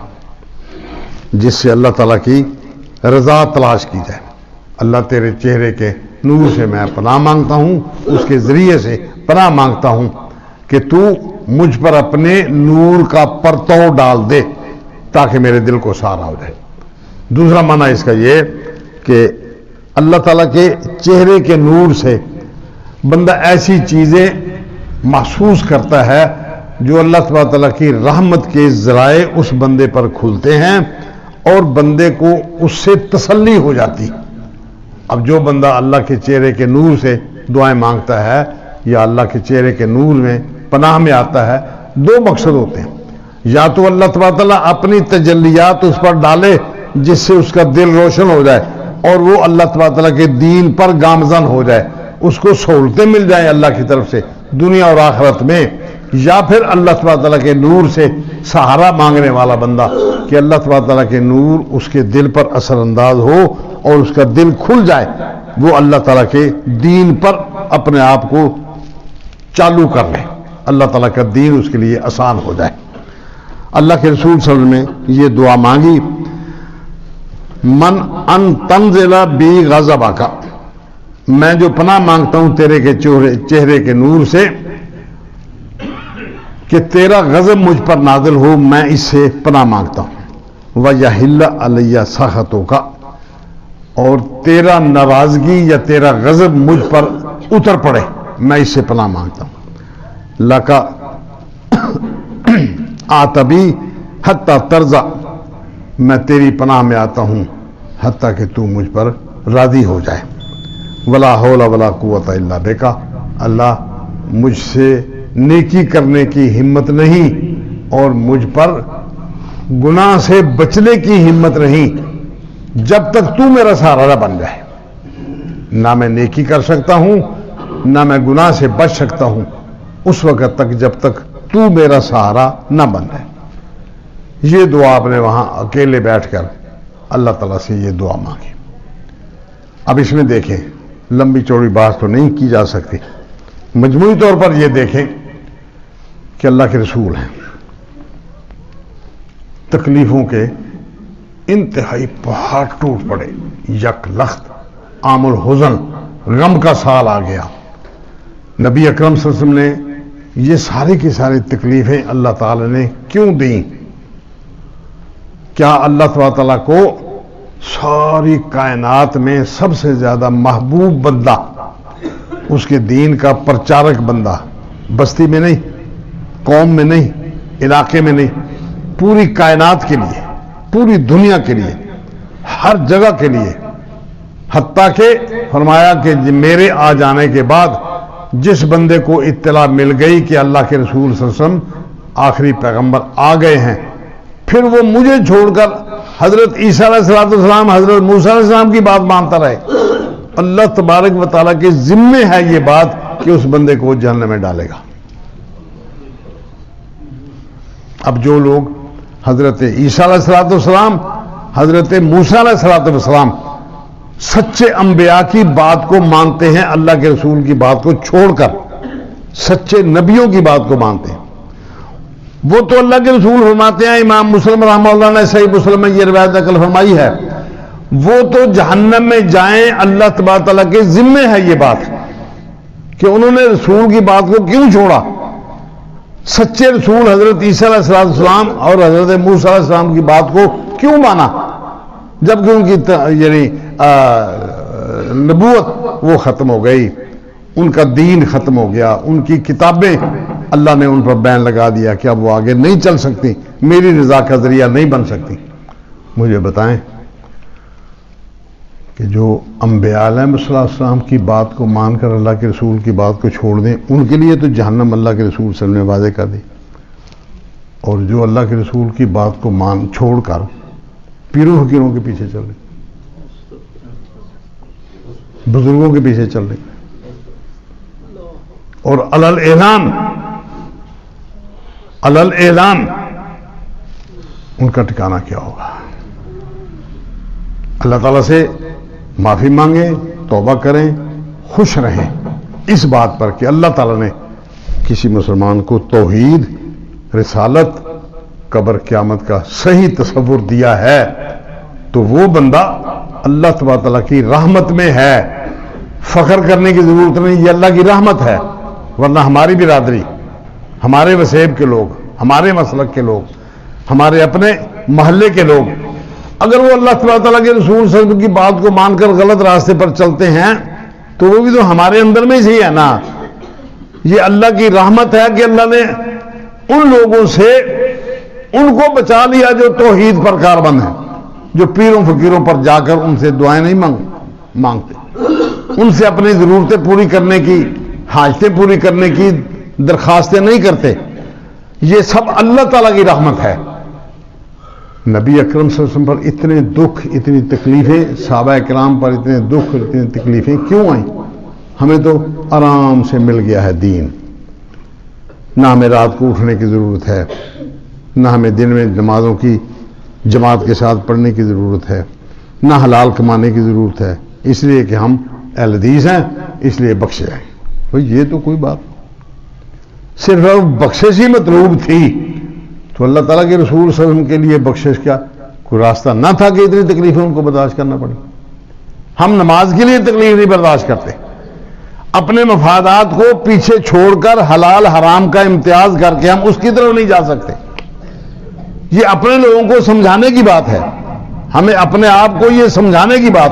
جس سے اللہ تعالیٰ کی رضا تلاش کی جائے. اللہ تیرے چہرے کے نور سے میں پناہ مانگتا ہوں، اس کے ذریعے سے پناہ مانگتا ہوں کہ تو مجھ پر اپنے نور کا پرتو ڈال دے تاکہ میرے دل کو سہارا ہو جائے. دوسرا معنی اس کا یہ کہ اللہ تعالیٰ کے چہرے کے نور سے بندہ ایسی چیزیں محسوس کرتا ہے جو اللہ تعالیٰ کی رحمت کے ذرائع اس بندے پر کھلتے ہیں اور بندے کو اس سے تسلی ہو جاتی. اب جو بندہ اللہ کے چہرے کے نور سے دعائیں مانگتا ہے یا اللہ کے چہرے کے نور میں پناہ میں آتا ہے، دو مقصد ہوتے ہیں. یا تو اللہ تعالیٰ اپنی تجلیات اس پر ڈالے جس سے اس کا دل روشن ہو جائے اور وہ اللہ تعالیٰ کے دین پر گامزن ہو جائے، اس کو سہولتیں مل جائیں اللہ کی طرف سے دنیا اور آخرت میں. یا پھر اللہ تعالیٰ کے نور سے سہارا مانگنے والا بندہ کہ اللہ تعالیٰ کے نور اس کے دل پر اثر انداز ہو اور اس کا دل کھل جائے، وہ اللہ تعالیٰ کے دین پر اپنے آپ کو چالو کر لے، اللہ تعالیٰ کا دین اس کے لیے آسان ہو جائے. اللہ کے رسول صلی اللہ علیہ وسلم نے یہ دعا مانگی، من ان تنزل بی غضبک، میں جو پناہ مانگتا ہوں تیرے کے چہرے کے نور سے کہ تیرا غضب مجھ پر نازل ہو، میں اس سے پناہ مانگتا ہوں. وَيَحِلَّ عَلَيَّ سَخَطُکَ، اور تیرا ناراضگی یا تیرا غضب مجھ پر اتر پڑے، میں اس سے پناہ مانگتا ہوں۔ لکا آتبی حتی ترضا، میں تیری پناہ میں آتا ہوں حتیٰ کہ تو مجھ پر راضی ہو جائے۔ ولا حول ولا قوت الا بک، اللہ مجھ سے نیکی کرنے کی ہمت نہیں اور مجھ پر گناہ سے بچنے کی ہمت نہیں جب تک تو میرا سہارا نہ بن جائے۔ نہ میں نیکی کر سکتا ہوں نہ میں گناہ سے بچ سکتا ہوں اس وقت تک جب تک تو میرا سہارا نہ بن جائے۔ یہ دعا آپ نے وہاں اکیلے بیٹھ کر اللہ تعالیٰ سے یہ دعا مانگی۔ اب اس میں دیکھیں، لمبی چوڑی بات تو نہیں کی جا سکتی، مجموعی طور پر یہ دیکھیں کہ اللہ کے رسول ہیں، تکلیفوں کے انتہائی پہاڑ ٹوٹ پڑے، یک لخت عام الحزن، غم کا سال آ گیا۔ نبی اکرم صلی اللہ علیہ وسلم نے یہ ساری کی ساری تکلیفیں اللہ تعالی نے کیوں دیں؟ کیا اللہ تبارک تعالیٰ کو ساری کائنات میں سب سے زیادہ محبوب بندہ، اس کے دین کا پرچارک بندہ، بستی میں نہیں، قوم میں نہیں، علاقے میں نہیں، پوری کائنات کے لیے، پوری دنیا کے لیے، ہر جگہ کے لیے، حتیٰ کہ فرمایا کہ میرے آ جانے کے بعد جس بندے کو اطلاع مل گئی کہ اللہ کے رسول صلی اللہ علیہ وسلم آخری پیغمبر آ گئے ہیں، پھر وہ مجھے چھوڑ کر حضرت عیسیٰ علیہ السلام، حضرت موسیٰ علیہ السلام کی بات مانتا رہے، اللہ تبارک و تعالیٰ کے ذمے ہے یہ بات کہ اس بندے کو جہنم میں ڈالے گا۔ اب جو لوگ حضرت عیسیٰ علیہ السلام، حضرت موسیٰ علیہ السلام سچے انبیاء کی بات کو مانتے ہیں، اللہ کے رسول کی بات کو چھوڑ کر سچے نبیوں کی بات کو مانتے ہیں، وہ تو اللہ کے رسول فرماتے ہیں، امام مسلم رحمہ اللہ نے صحیح مسلم میں یہ روایت نقل فرمائی ہے، وہ تو جہنم میں جائیں، اللہ تبارک تعالیٰ کے ذمے ہے یہ بات کہ انہوں نے رسول کی بات کو کیوں چھوڑا۔ سچے رسول حضرت عیسیٰ علیہ السلام اور حضرت موسیٰ علیہ السلام کی بات کو کیوں مانا جبکہ ان کی یعنی نبوت وہ ختم ہو گئی، ان کا دین ختم ہو گیا، ان کی کتابیں اللہ نے ان پر بین لگا دیا کہ اب وہ آگے نہیں چل سکتی، میری رضا کا ذریعہ نہیں بن سکتی۔ مجھے بتائیں کہ جو انبیاء علیہ السلام کی بات کو مان کر اللہ کے رسول کی بات کو چھوڑ دیں، ان کے لیے تو جہنم اللہ کے رسول صلی اللہ علیہ وسلم نے واضح کر دی، اور جو اللہ کے رسول کی بات کو چھوڑ کر پیروں فقیروں کے پیچھے چل رہے، بزرگوں کے پیچھے چل رہے، اور علل اعلان ان کا ٹھکانہ کیا ہوگا؟ اللہ تعالیٰ سے معافی مانگیں، توبہ کریں، خوش رہیں اس بات پر کہ اللہ تعالیٰ نے کسی مسلمان کو توحید، رسالت، قبر قیامت کا صحیح تصور دیا ہے تو وہ بندہ اللہ تبارک تعالیٰ کی رحمت میں ہے، فخر کرنے کی ضرورت نہیں، یہ اللہ کی رحمت ہے۔ ورنہ ہماری برادری، ہمارے وسیب کے لوگ، ہمارے مسلک کے لوگ، ہمارے اپنے محلے کے لوگ اگر وہ اللہ تبارک تعالیٰ کے رسول صلی اللہ علیہ وسلم کی بات کو مان کر غلط راستے پر چلتے ہیں تو وہ بھی تو ہمارے اندر میں ہی ہے نا۔ یہ اللہ کی رحمت ہے کہ اللہ نے ان لوگوں سے ان کو بچا لیا جو توحید پر کاربند ہیں، جو پیروں فقیروں پر جا کر ان سے دعائیں نہیں مانگتے، ان سے اپنی ضرورتیں پوری کرنے کی، حاجتیں پوری کرنے کی درخواستیں نہیں کرتے۔ یہ سب اللہ تعالیٰ کی رحمت ہے۔ نبی اکرم صلی اللہ علیہ وسلم پر اتنے دکھ، اتنی تکلیفیں، صحابہ کرام پر اتنے دکھ، اتنی تکلیفیں کیوں آئیں؟ ہمیں تو آرام سے مل گیا ہے دین، نہ ہمیں رات کو اٹھنے کی ضرورت ہے، نہ ہمیں دن میں نمازوں کی جماعت کے ساتھ پڑھنے کی ضرورت ہے، نہ حلال کمانے کی ضرورت ہے، اس لیے کہ ہم اہل حدیث ہیں اس لیے بخشے جائیں۔ بھئی یہ تو کوئی بات، صرف بخشش ہی مطلوب تھی تو اللہ تعالیٰ کے رسول صلی اللہ علیہ وسلم کے لیے بخشش کا کوئی راستہ نہ تھا کہ اتنی تکلیفیں ان کو برداشت کرنا پڑی۔ ہم نماز کے لیے تکلیف نہیں برداشت کرتے، اپنے مفادات کو پیچھے چھوڑ کر حلال حرام کا امتیاز کر کے ہم اس کی طرف نہیں جا سکتے۔ یہ اپنے لوگوں کو سمجھانے کی بات ہے، ہمیں اپنے آپ کو یہ سمجھانے کی بات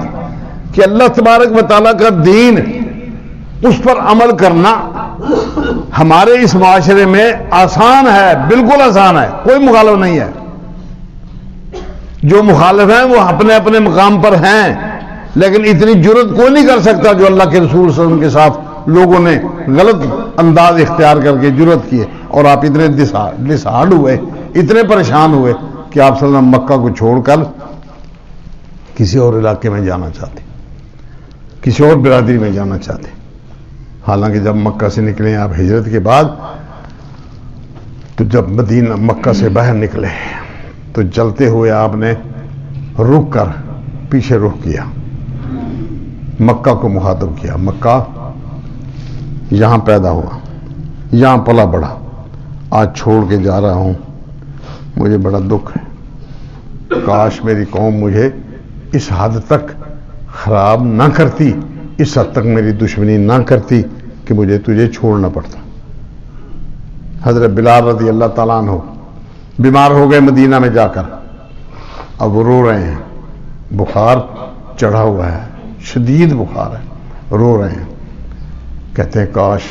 کہ اللہ تبارک و تعالیٰ کا دین اس پر عمل کرنا ہمارے اس معاشرے میں آسان ہے، بالکل آسان ہے، کوئی مخالف نہیں ہے۔ جو مخالف ہیں وہ اپنے اپنے مقام پر ہیں، لیکن اتنی جرت کوئی نہیں کر سکتا جو اللہ کے رسول صلی اللہ علیہ وسلم کے ساتھ لوگوں نے غلط انداز اختیار کر کے جرت کی ہے۔ اور آپ اتنے ڈسہارڈ ہوئے، اتنے پریشان ہوئے کہ آپ صلی اللہ علیہ وسلم مکہ کو چھوڑ کر کسی اور علاقے میں جانا چاہتے، کسی اور برادری میں جانا چاہتے۔ حالانکہ جب مکہ سے نکلے آپ ہجرت کے بعد، تو جب مدینہ مکہ سے باہر نکلے تو چلتے ہوئے آپ نے رک کر پیچھے رخ کیا، مکہ کو مخاطب کیا۔ مکہ یہاں پیدا ہوا، یہاں پلا بڑھا، آج چھوڑ کے جا رہا ہوں، مجھے بڑا دکھ ہے۔ کاش میری قوم مجھے اس حد تک خراب نہ کرتی، اس حد تک میری دشمنی نہ کرتی کہ مجھے تجھے چھوڑنا پڑتا۔ حضرت بلال رضی اللہ تعالیٰ عنہ بیمار ہو گئے مدینہ میں جا کر، اب وہ رو رہے ہیں، بخار چڑھا ہوا ہے، شدید بخار ہے، رو رہے ہیں، کہتے ہیں کاش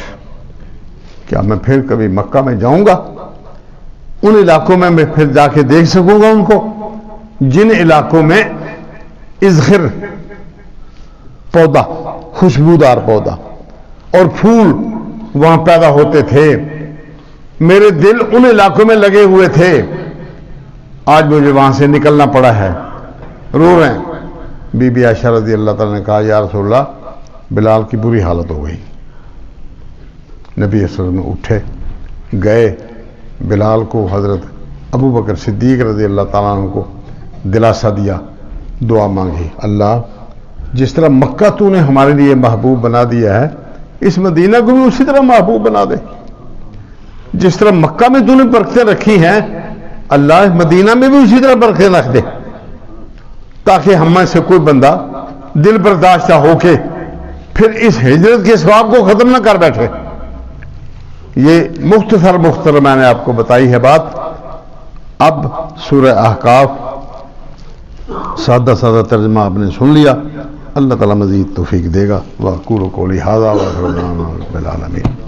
کیا میں پھر کبھی مکہ میں جاؤں گا، ان علاقوں میں میں پھر جا کے دیکھ سکوں گا ان کو جن علاقوں میں ازخر پودا، خوشبودار پودا اور پھول وہاں پیدا ہوتے تھے۔ میرے دل ان علاقوں میں لگے ہوئے تھے، آج مجھے وہاں سے نکلنا پڑا ہے، رو رہے ہیں۔ بی بی عائشہ رضی اللہ تعالیٰ نے کہا یا رسول اللہ بلال کی بری حالت ہو گئی۔ نبی صلی اللہ علیہ وسلم اٹھے، گئے، بلال کو حضرت ابو بکر صدیق رضی اللہ تعالیٰ عنہ کو دلاسا دیا، دعا مانگی، اللہ جس طرح مکہ تو نے ہمارے لیے محبوب بنا دیا ہے، اس مدینہ کو بھی اسی طرح محبوب بنا دے۔ جس طرح مکہ میں تو نے برکتیں رکھی ہیں، اللہ مدینہ میں بھی اسی طرح برکتیں رکھ دے، تاکہ ہم میں سے کوئی بندہ دل برداشتہ ہو کے پھر اس ہجرت کے ثواب کو ختم نہ کر بیٹھے۔ یہ مختصر میں نے آپ کو بتائی ہے بات۔ اب سورہ احقاف سادہ ترجمہ آپ نے سن لیا، اللہ تعالیٰ مزید توفیق دے گا۔ وَأَقُولُ قَوْلِي هَذَا وَأَسْتَغْفِرُ اللَّهَ رَبَّ الْعَالَمِينَ۔